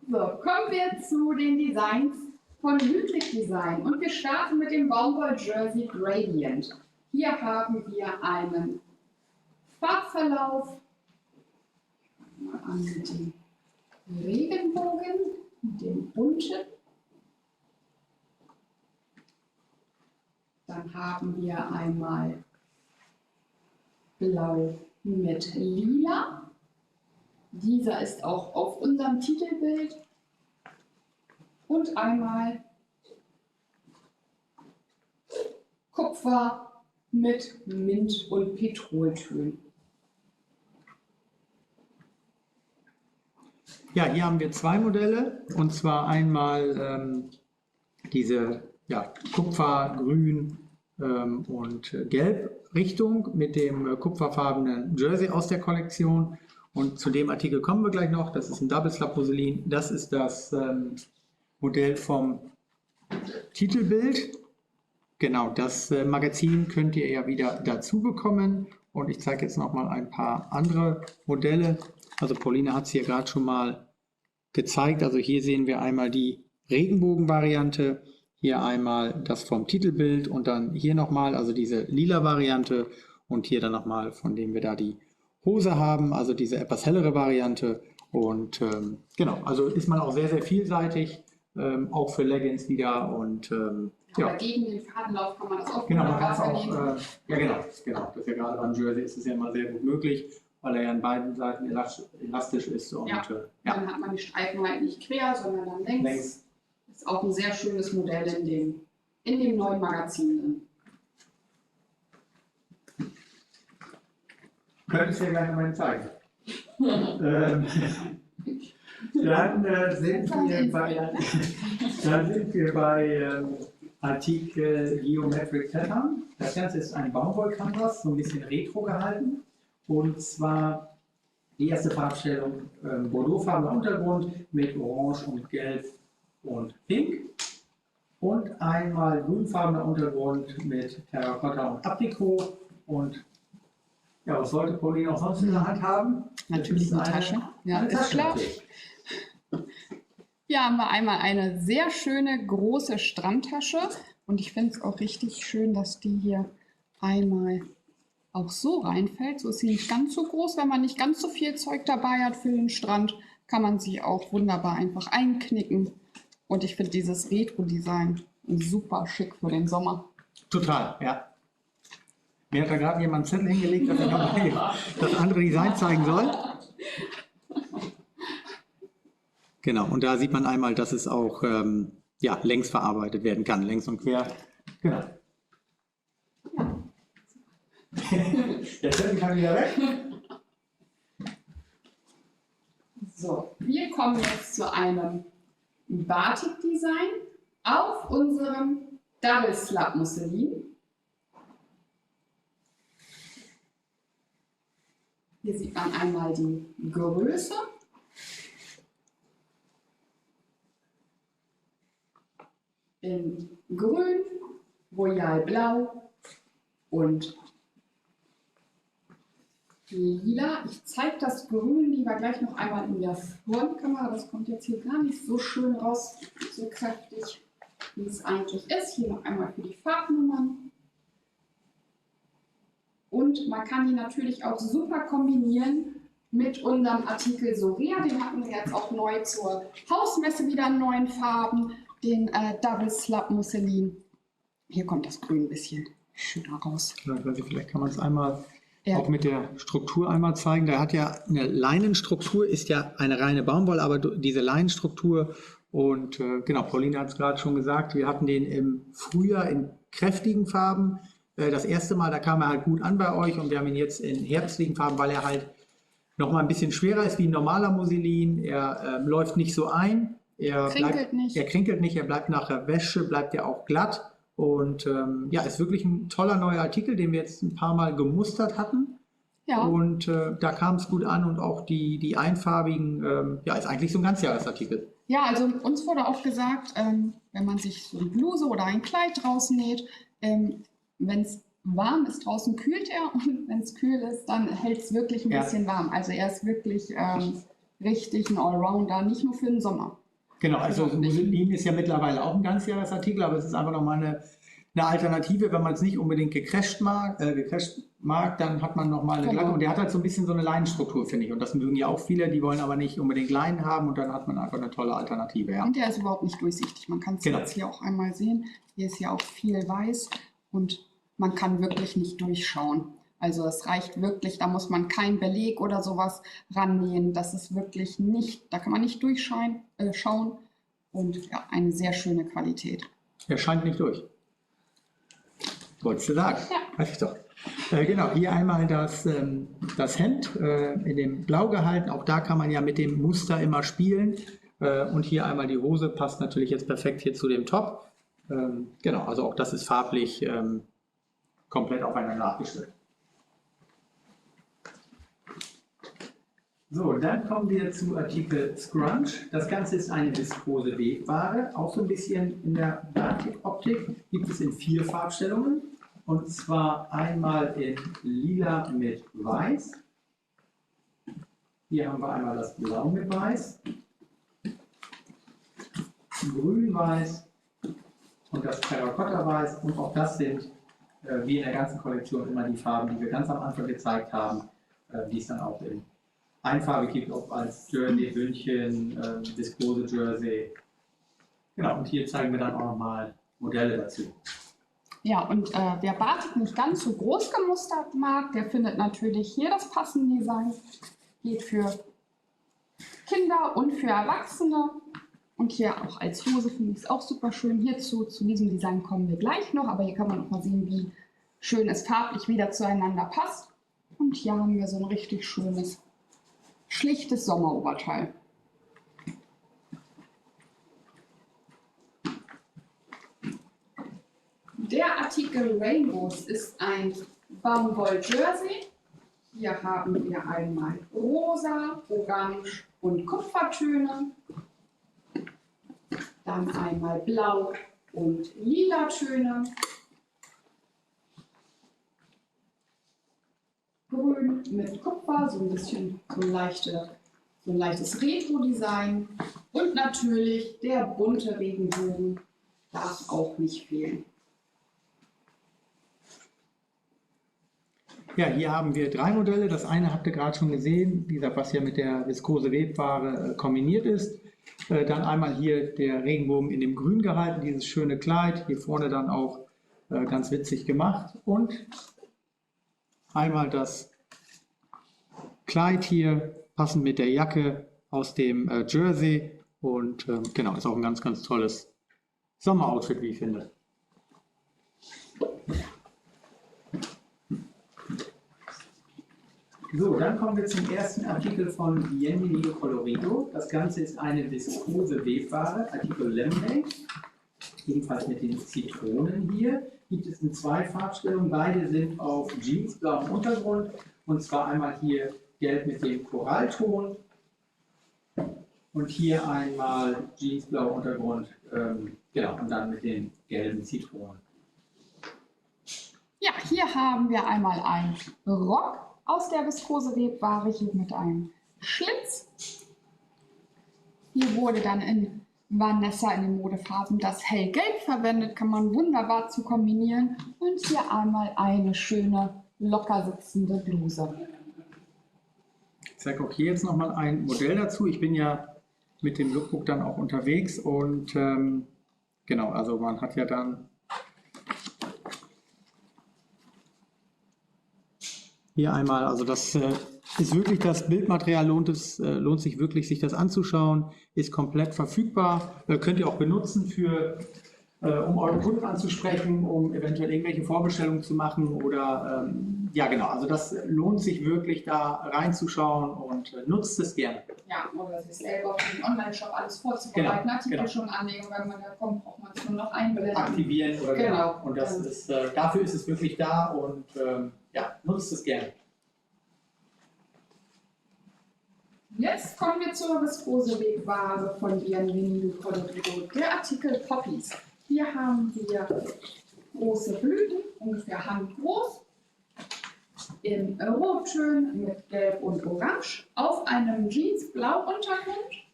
So, kommen wir zu den Designs von Ludwig Design und wir starten mit dem Baumwoll Jersey Gradient. Hier haben wir einen Farbverlauf, mal an mit dem Regenbogen, mit dem bunten. Dann haben wir einmal Blau mit Lila. Dieser ist auch auf unserem Titelbild. Und einmal Kupfer mit Mint- und Petroltönen. Ja, hier haben wir 2 Modelle und zwar einmal diese Kupfer, Grün und Gelb Richtung mit dem kupferfarbenen Jersey aus der Kollektion. Und zu dem Artikel kommen wir gleich noch. Das ist ein Double Slab Musselin. Das ist das Modell vom Titelbild. Genau, das Magazin könnt ihr ja wieder dazu bekommen. Und ich zeige jetzt noch mal ein paar andere Modelle. Also Pauline hat es hier gerade schon mal gezeigt. Also hier sehen wir einmal die Regenbogen-Variante, hier einmal das vom Titelbild und dann hier nochmal, also diese lila Variante und hier dann nochmal, von dem wir da die Hose haben, also diese etwas hellere Variante. Und genau, also ist man auch sehr, sehr vielseitig, auch für Leggings wieder. Und Aber gegen den Fadenlauf kann man das auch genau, man kann es wunderbar auch, ja genau, das ist ja gerade beim Jersey ist es ja immer sehr gut möglich, weil er ja an beiden Seiten elastisch ist. Und, Ja. Dann hat man die Streifen halt nicht quer, sondern dann längs. Ist auch ein sehr schönes Modell in dem neuen Magazin drin. Könntest du ja gleich mal zeigen. Dann sind wir bei Artikel Geometric Pattern. Das Ganze ist ein Baumwollcanvas, so ein bisschen retro gehalten. Und zwar die erste Farbstellung bordeauxfarbener Untergrund mit Orange und Gelb und Pink. Und einmal grünfarbener Untergrund mit Terrakotta und Aprikot. Und ja, was sollte Pauline auch sonst in der Hand haben? Natürlich eine Tasche. Ja, ist klar. Hier haben wir einmal eine sehr schöne große Strandtasche und ich finde es auch richtig schön, dass die hier einmal auch so reinfällt. So ist sie nicht ganz so groß. Wenn man nicht ganz so viel Zeug dabei hat für den Strand, kann man sie auch wunderbar einfach einknicken. Und ich finde dieses Retro-Design super schick für den Sommer. Total, ja. Mir hat da gerade jemand einen Zettel hingelegt, dass er nochmal das andere Design zeigen soll. Genau, und da sieht man einmal, dass es auch ja, längs verarbeitet werden kann, längs und quer. Genau. Ja. Der Zettel kann wieder weg. So, wir kommen jetzt zu einem Batik-Design auf unserem Double Slab Musselin. Hier sieht man einmal die Größe. In Grün, Royal Blau und Lila. Ich zeige das Grün lieber gleich noch einmal in der Frontkamera. Das kommt jetzt hier gar nicht so schön raus, so kräftig, wie es eigentlich ist. Hier noch einmal für die Farbnummern. Und man kann die natürlich auch super kombinieren mit unserem Artikel Sorea. Den hatten wir jetzt auch neu zur Hausmesse wieder in neuen Farben. Den Double Slab Musselin. Hier kommt das Grün ein bisschen schöner raus. Vielleicht kann man es einmal Ja. auch mit der Struktur einmal zeigen. Der hat ja eine Leinenstruktur, ist ja eine reine Baumwolle, aber diese Leinenstruktur und genau, Pauline hat es gerade schon gesagt, wir hatten den im Frühjahr in kräftigen Farben. Das erste Mal, da kam er halt gut an bei euch und wir haben ihn jetzt in herbstlichen Farben, weil er halt nochmal ein bisschen schwerer ist wie ein normaler Musselin. Er läuft nicht so ein. Er krinkelt nicht, er bleibt nach der Wäsche, bleibt er auch glatt und ja, ist wirklich ein toller neuer Artikel, den wir jetzt ein paar Mal gemustert hatten. Ja. Und da kam es gut an und auch die einfarbigen, ja, ist eigentlich so ein Ganzjahresartikel. Ja, also uns wurde auch gesagt, wenn man sich so eine Bluse oder ein Kleid draußen näht, wenn es warm ist, draußen kühlt er und wenn es kühl ist, dann hält es wirklich ein bisschen warm. Also er ist wirklich richtig ein Allrounder, nicht nur für den Sommer. Genau, also Musselin ist ja mittlerweile auch ein Ganzjahresartikel, aber es ist einfach nochmal eine Alternative, wenn man es nicht unbedingt gecrasht mag, dann hat man nochmal eine glatte. Und der hat halt so ein bisschen so eine Leinenstruktur, finde ich. Und das mögen ja auch viele, die wollen aber nicht unbedingt Leinen haben und dann hat man einfach eine tolle Alternative. Ja. Und der ist überhaupt nicht durchsichtig. Man kann es jetzt hier auch einmal sehen. Hier ist ja auch viel weiß und man kann wirklich nicht durchschauen. Also es reicht wirklich, da muss man kein Beleg oder sowas rannähen. Das ist wirklich nicht, da kann man nicht durchschauen. Und ja, eine sehr schöne Qualität. Er scheint nicht durch. Wolltest du sagen? Ja. Weiß ich doch. Genau, hier einmal das Hemd in dem Blau gehalten. Auch da kann man ja mit dem Muster immer spielen. Und hier einmal die Hose, passt natürlich jetzt perfekt hier zu dem Top. Genau, also auch das ist farblich komplett aufeinander abgestimmt. So, dann kommen wir zu Artikel Scrunch. Das Ganze ist eine viskose Webware, auch so ein bisschen in der Batik-Optik. Gibt es in 4 Farbstellungen. Und zwar einmal in Lila mit Weiß. Hier haben wir einmal das Blau mit Weiß. Grün-Weiß und das Terrakotta-Weiß. Und auch das sind, wie in der ganzen Kollektion, immer die Farben, die wir ganz am Anfang gezeigt haben, die es dann auch in einfarbig gibt, ob als Jersey, Bündchen, Viskose Jersey. Genau, und hier zeigen wir dann auch nochmal Modelle dazu. Ja, und wer Batik nicht ganz so groß gemustert mag, der findet natürlich hier das passende Design. Geht für Kinder und für Erwachsene. Und hier auch als Hose finde ich es auch super schön. Hierzu, zu diesem Design kommen wir gleich noch, aber hier kann man noch mal sehen, wie schön es farblich wieder zueinander passt. Und hier haben wir so ein richtig schönes, schlichtes Sommeroberteil. Der Artikel Rainbows ist ein Baumwoll-Jersey. Hier haben wir einmal rosa, orange und Kupfertöne. Dann einmal blau und lila Töne. Grün mit Kupfer, so ein bisschen so ein leichtes Retro-Design. Und natürlich der bunte Regenbogen darf auch nicht fehlen. Ja, hier haben wir 3 Modelle. Das eine habt ihr gerade schon gesehen, wie gesagt, was ja mit der viskose Webware kombiniert ist. Dann einmal hier der Regenbogen in dem Grün gehalten, dieses schöne Kleid, hier vorne dann auch ganz witzig gemacht. Und einmal das Kleid hier, passend mit der Jacke aus dem Jersey. Und genau, ist auch ein ganz, ganz tolles Sommeroutfit, wie ich finde. So, dann kommen wir zum ersten Artikel von Bienvenido Colorido. Das Ganze ist eine viskose Webware, Artikel Lemonade, ebenfalls mit den Zitronen hier. Gibt es in 2 Farbstellungen, beide sind auf jeansblauem Untergrund, und zwar einmal hier gelb mit dem Korallton und hier einmal jeansblauer Untergrund, genau, und dann mit den gelben Zitronen. Ja, hier haben wir einmal einen Rock aus der viskose Webware, hier mit einem Schlitz. Hier wurde dann in Vanessa in den Modefarben das hellgelb verwendet, kann man wunderbar zu kombinieren. Und hier einmal eine schöne, locker sitzende Bluse. Ich zeige auch hier jetzt nochmal ein Modell dazu. Ich bin ja mit dem Lookbook dann auch unterwegs und genau, also man hat ja dann hier einmal, also das ist wirklich das Bildmaterial, lohnt sich wirklich, sich das anzuschauen, ist komplett verfügbar, könnt ihr auch benutzen für, um eure Kunden anzusprechen, um eventuell irgendwelche Vorbestellungen zu machen oder ja genau, also das lohnt sich wirklich da reinzuschauen und nutzt es gerne. Ja, oder sich selber für den Online-Shop alles vorzubereiten, Genau, Artikel genau. schon anlegen, wenn man da kommt, braucht man es nur noch einblenden. Aktivieren oder Genau. Und das ist, dafür ist es wirklich da und ja, nutzt es gerne. Jetzt kommen wir zur viskose Webware von Bienvenido Colorido, der Artikel Poppies. Hier haben wir große Blüten, ungefähr handgroß, in Rottönen mit Gelb und Orange, auf einem Jeans-Blau-Untergrund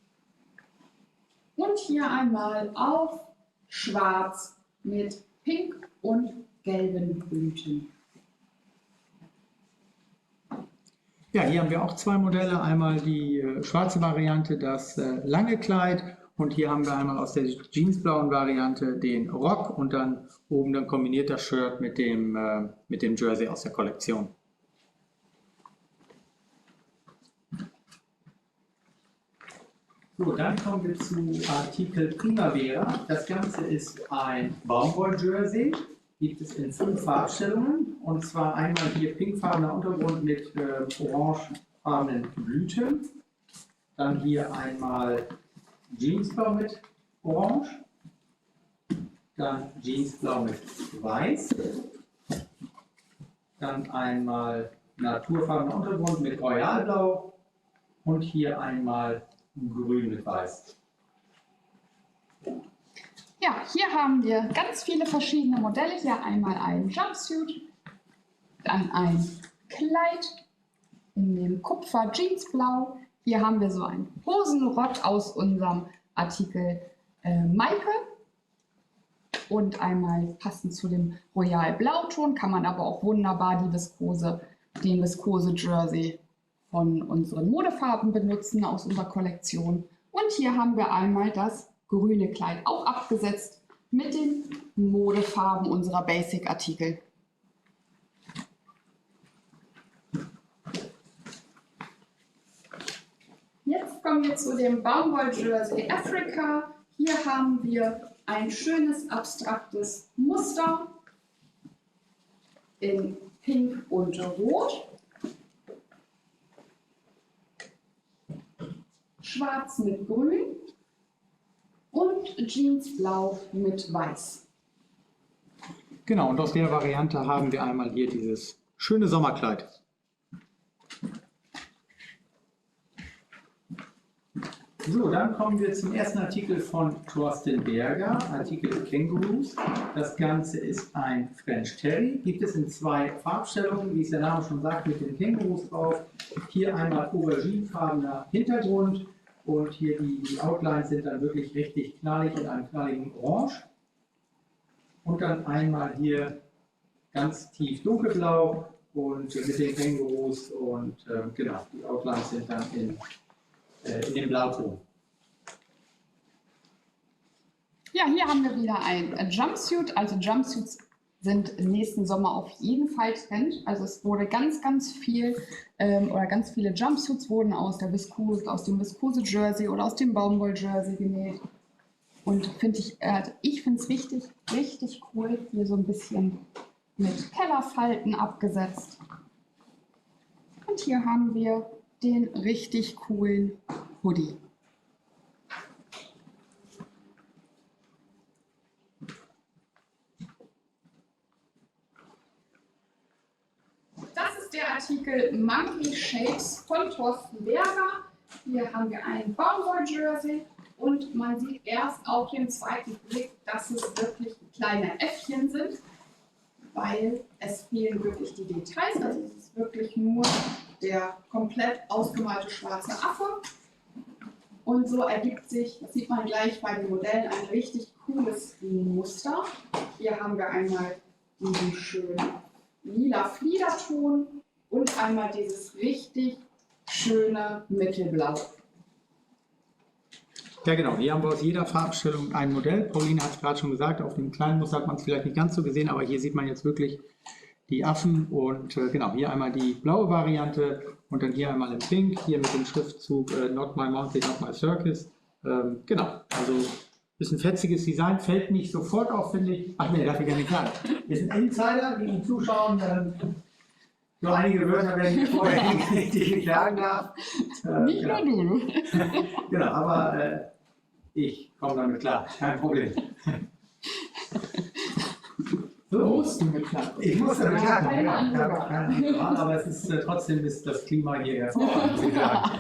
und hier einmal auf Schwarz mit Pink und gelben Blüten. Ja, hier haben wir auch 2 Modelle. Einmal die schwarze Variante, das lange Kleid, und hier haben wir einmal aus der jeansblauen Variante den Rock und dann oben dann kombiniert das Shirt mit dem Jersey aus der Kollektion. So, dann kommen wir zu Artikel Primavera. Das Ganze ist ein Baumwoll-Jersey. Gibt es in 5 Farbstellungen, und zwar einmal hier pinkfarbener Untergrund mit orangefarbenen Blüten, dann hier einmal Jeansblau mit Orange, dann Jeansblau mit Weiß, dann einmal naturfarbener Untergrund mit Royalblau und hier einmal Grün mit Weiß. Ja, hier haben wir ganz viele verschiedene Modelle. Hier einmal ein Jumpsuit, dann ein Kleid in dem Kupfer Jeansblau. Hier haben wir so einen Hosenrock aus unserem Artikel Maike. Und einmal passend zu dem Royal Blauton kann man aber auch wunderbar den viskose Jersey von unseren Modefarben benutzen aus unserer Kollektion. Und hier haben wir einmal das grüne Kleid auch abgesetzt mit den Modefarben unserer Basic-Artikel. Jetzt kommen wir zu dem Baumwoll-Jersey Africa. Hier haben wir ein schönes abstraktes Muster in Pink und Rot. Schwarz mit Grün und Jeansblau mit Weiß. Genau, und aus der Variante haben wir einmal hier dieses schöne Sommerkleid. So, dann kommen wir zum ersten Artikel von Thorsten Berger, Artikel Kängurus. Das Ganze ist ein French Terry, gibt es in 2 Farbstellungen, wie es der Name schon sagt, mit den Kängurus drauf. Hier einmal auberginefarbener Hintergrund und hier die Outlines sind dann wirklich richtig knallig in einem knalligen Orange. Und dann einmal hier ganz tief dunkelblau und mit den Kängurus und genau, die Outlines sind dann in dem Blauton. Ja, hier haben wir wieder ein Jumpsuit. Also Jumpsuits sind im nächsten Sommer auf jeden Fall Trend. Also es wurde ganz viel oder ganz viele Jumpsuits wurden aus dem Viskose Jersey oder aus dem Baumwoll Jersey genäht. Und ich finde es richtig, richtig cool, hier so ein bisschen mit Kellerfalten abgesetzt. Und hier haben wir den richtig coolen Hoodie. Das ist der Artikel Monkey Shapes von Thorsten Berger. Hier haben wir ein Baumwoll-Jersey und man sieht erst auf den zweiten Blick, dass es wirklich kleine Äffchen sind, weil es fehlen wirklich die Details. Also es ist wirklich nur der komplett ausgemalte schwarze Affe. Und so ergibt sich, das sieht man gleich bei den Modellen, ein richtig cooles Muster. Hier haben wir einmal diesen schönen lila Fliederton und einmal dieses richtig schöne Mittelblau. Ja, genau. Hier haben wir aus jeder Farbstellung ein Modell. Pauline hat es gerade schon gesagt, auf dem kleinen Muster hat man es vielleicht nicht ganz so gesehen, aber hier sieht man jetzt wirklich die Affen. Und genau, hier einmal die blaue Variante und dann hier einmal in Pink, hier mit dem Schriftzug Not My Monkey, Not My Circus. Genau, also ist ein fetziges Design, fällt nicht sofort auf, finde ich. Ach nee, darf ich gar nicht sagen. Ist ein Insider, die ihn zuschauen. Nur einige Wörter werden vorher hingelegt, die ich nicht sagen darf. Nicht nur du. Genau, aber ich komme damit klar, kein Problem. So, Musst du mit klar. ich muss damit klar kommen, keine andere ja, keine Wahl, aber es ist trotzdem ist das Klima hier hervorragend, muss ich sagen.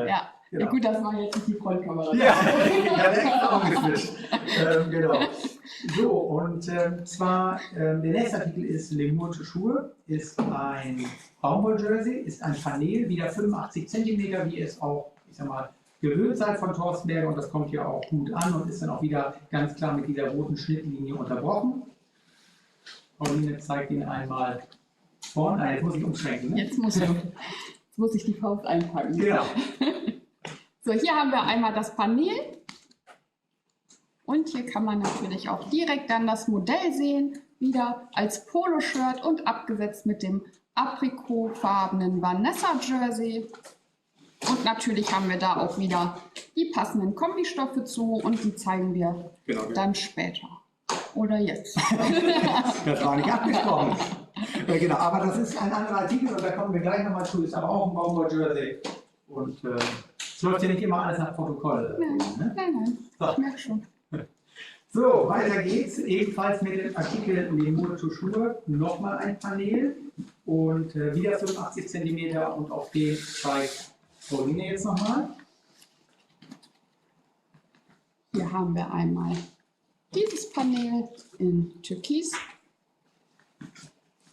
Ja. Genau. Ja, gut, das war jetzt nicht die Frontkamera. Ja, ich habe extra umgeswitcht. Genau. So, und zwar, der nächste Artikel ist Lemurte Schuhe, ist ein Baumwoll-Jersey, ist ein Flanell, wieder 85 cm, wie es auch, ich sag mal, gewöhnt seid von Thorsten Berger, und das kommt hier auch gut an und ist dann auch wieder ganz klar mit dieser roten Schnittlinie unterbrochen. Pauline zeigt ihn einmal vorne, jetzt muss ich umschwenken. Ne? Jetzt muss ich die Faust einpacken. Genau. So, hier haben wir einmal das Panel. Und hier kann man natürlich auch direkt dann das Modell sehen, wieder als Poloshirt und abgesetzt mit dem aprikotfarbenen Vanessa-Jersey. Und natürlich haben wir da auch wieder die passenden Kombistoffe zu und die zeigen wir dann später. Oder jetzt. Das war nicht abgesprochen. Genau, aber das ist ein anderer Artikel und da kommen wir gleich nochmal zu, ist aber auch ein Baumwoll-Jersey. Und es läuft ja nicht immer alles nach Protokoll. Ne? Nein, So. ich merke schon. So, weiter geht's. Ebenfalls mit dem Artikel Lemurte Schuhe. Nochmal ein Panel und wieder 85 cm und auf den zeigt Pauline jetzt nochmal. Hier haben wir einmal dieses Panel in Türkis.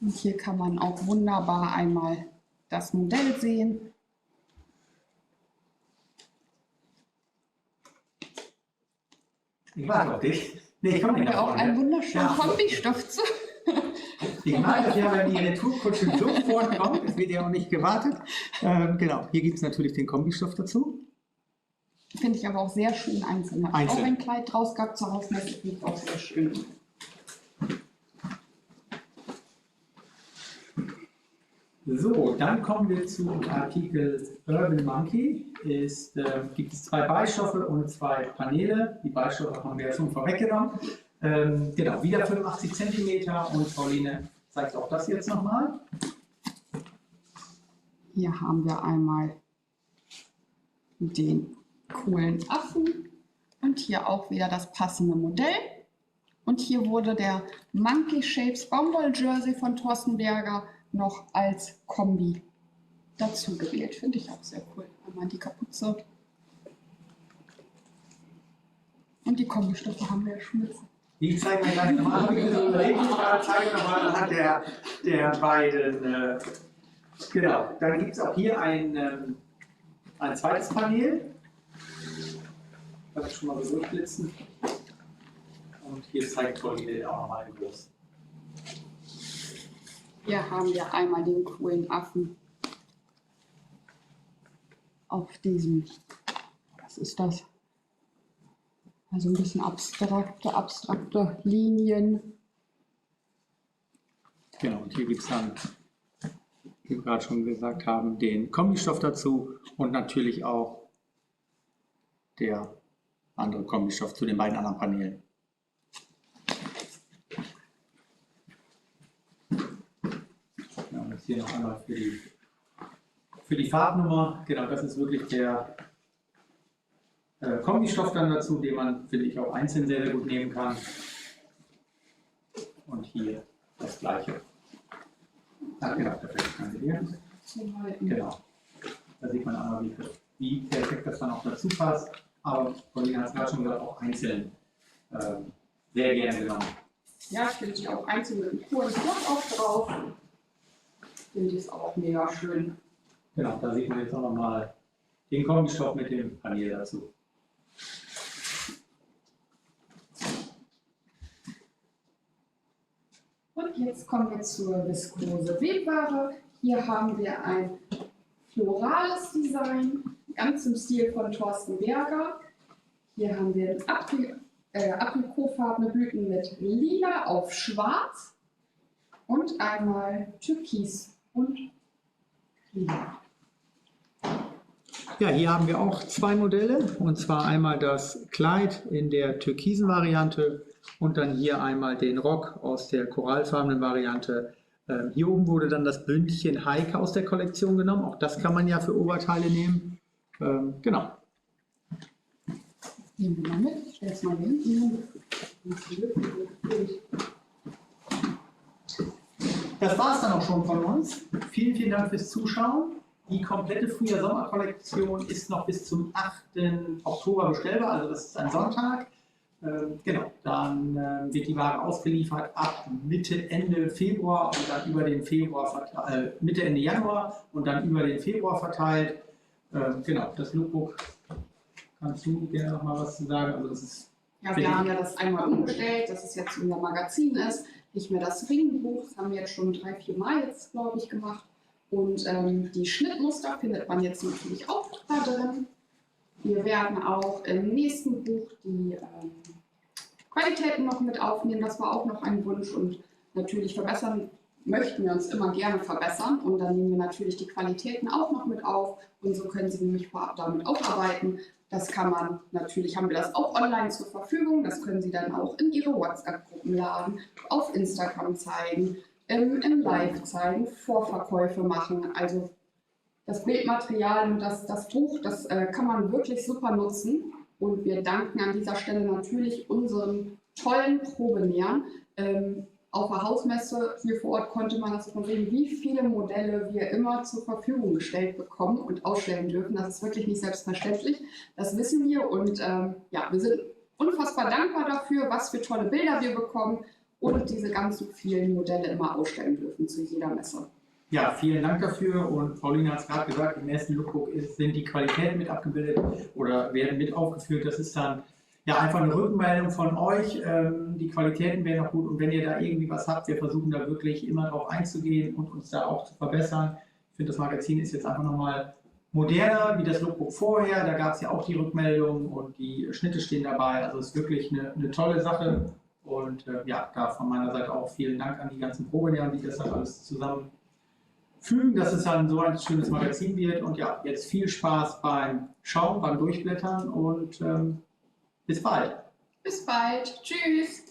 Und hier kann man auch wunderbar einmal das Modell sehen. Ich warte auf dich. Nee, ich komme Und nicht nach auch vorne. einen wunderschönen Ja. Kombistoff zu. Ich mag das ja, wenn die Retourkutsche so vorkommt. Es wird ja auch nicht gewartet. Genau, hier gibt es natürlich den Kombistoff dazu. Finde ich aber auch sehr schön einzeln. Habe ich auch ein Kleid draus gehabt zur Hausmesse, finde ich auch sehr schön. So, dann kommen wir zum Artikel Urban Monkey. Gibt es zwei Beistoffe und zwei Paneele. Die Beistoffe haben wir ja schon vorweggenommen. Genau, wieder 85 cm und Pauline zeigt auch das jetzt nochmal. Hier haben wir einmal den coolen Affen und hier auch wieder das passende Modell. Und hier wurde der Monkey Shapes Baumwoll Jersey von Thorsten Berger noch als Kombi dazu gewählt. Finde ich auch sehr cool. Einmal die Kapuze. Und die Kombistoffe haben wir ja schon mit. Die zeigen wir gleich nochmal. Habe ich mir so überlegt, ich zeige nochmal anhand der beiden. Genau, dann gibt es auch hier ein zweites Panel. Das ich schon mal so durchblitzen. Und hier zeigt Pauline auch nochmal groß. Hier haben wir einmal den coolen Affen auf diesem, was ist das? Also ein bisschen abstrakte Linien. Genau, und hier gibt es dann, wie wir gerade schon gesagt haben, den Kombistoff dazu und natürlich auch der andere Kombistoff zu den beiden anderen Paneelen. Ja, und jetzt hier noch einmal für die Farbnummer. Genau, das ist wirklich der Kombistoff dann dazu, den man, finde ich, auch einzeln sehr, sehr gut nehmen kann. Und hier das gleiche. Ah, genau, perfekt. Danke dir. Genau. Da sieht man einmal, wie perfekt das dann auch dazu passt. Aber Paulina hat es gerade schon gesagt, auch einzeln sehr gerne genommen. Ja, finde ich auch einzeln mit einem coolen Blatt auch drauf. Finde ich es auch mega schön. Genau, da sieht man jetzt auch nochmal den Kombistoff mit dem Panel dazu. Und jetzt kommen wir zur viskose Webware. Hier haben wir ein florales Design, ganz im Stil von Thorsten Berger. Hier haben wir aprikotfarbene Blüten mit lila auf schwarz und einmal türkis und lila. Ja, hier haben wir auch zwei Modelle, und zwar einmal das Kleid in der türkisen Variante und dann hier einmal den Rock aus der korallfarbenen Variante. Hier oben wurde dann das Bündchen Heike aus der Kollektion genommen, auch das kann man ja für Oberteile nehmen. Genau. Nehmen wir mal mit, ich stelle es mal hinten. Das war es dann auch schon von uns. Vielen, vielen Dank fürs Zuschauen. Die komplette Frühjahr-Sommer-Kollektion ist noch bis zum 8. Oktober bestellbar, also das ist ein Sonntag. Genau, dann wird die Ware ausgeliefert ab Mitte, Ende Februar und dann über den Mitte, Ende Januar und dann über den Februar verteilt. Genau, das Lookbook, kannst du gerne noch mal was zu sagen? Also das ist, ja, wir haben ja das einmal umgestellt, dass es jetzt unser Magazin ist, nicht mehr das Ringbuch, das haben wir jetzt schon 3-4 Mal jetzt, glaube ich, gemacht. Und die Schnittmuster findet man jetzt natürlich auch da drin. Wir werden auch im nächsten Buch die Qualitäten noch mit aufnehmen. Das war auch noch ein Wunsch, und natürlich verbessern möchten wir uns immer gerne verbessern. Und dann nehmen wir natürlich die Qualitäten auch noch mit auf, und so können Sie nämlich vorab damit auch arbeiten. Das kann man, natürlich haben wir das auch online zur Verfügung. Das können Sie dann auch in Ihre WhatsApp-Gruppen laden, auf Instagram zeigen, im Live zeigen, Vorverkäufe machen. Also das Bildmaterial und das Buch, das kann man wirklich super nutzen. Und wir danken an dieser Stelle natürlich unseren tollen Probenähern. Auf der Hausmesse hier vor Ort konnte man das schon sehen, wie viele Modelle wir immer zur Verfügung gestellt bekommen und ausstellen dürfen. Das ist wirklich nicht selbstverständlich. Das wissen wir, und ja, wir sind unfassbar dankbar dafür, was für tolle Bilder wir bekommen und diese ganzen vielen Modelle immer ausstellen dürfen zu jeder Messe. ja, vielen Dank dafür, und Paulina hat es gerade gesagt, im ersten Lookbook sind die Qualitäten mit abgebildet oder werden mit aufgeführt. Das ist dann ja einfach eine Rückmeldung von euch. Die Qualitäten wären noch gut, und wenn ihr da irgendwie was habt, wir versuchen da wirklich immer drauf einzugehen und uns da auch zu verbessern. Ich finde, das Magazin ist jetzt einfach nochmal moderner wie das Lookbook vorher. Da gab es ja auch die Rückmeldungen und die Schnitte stehen dabei. Also es ist wirklich eine tolle Sache, und ja, da von meiner Seite auch vielen Dank an die ganzen Probenäher, die das dann alles zusammen fügen, dass es dann so ein schönes Magazin wird. Und ja, jetzt viel Spaß beim Schauen, beim Durchblättern, und bis bald. Bis bald. Tschüss.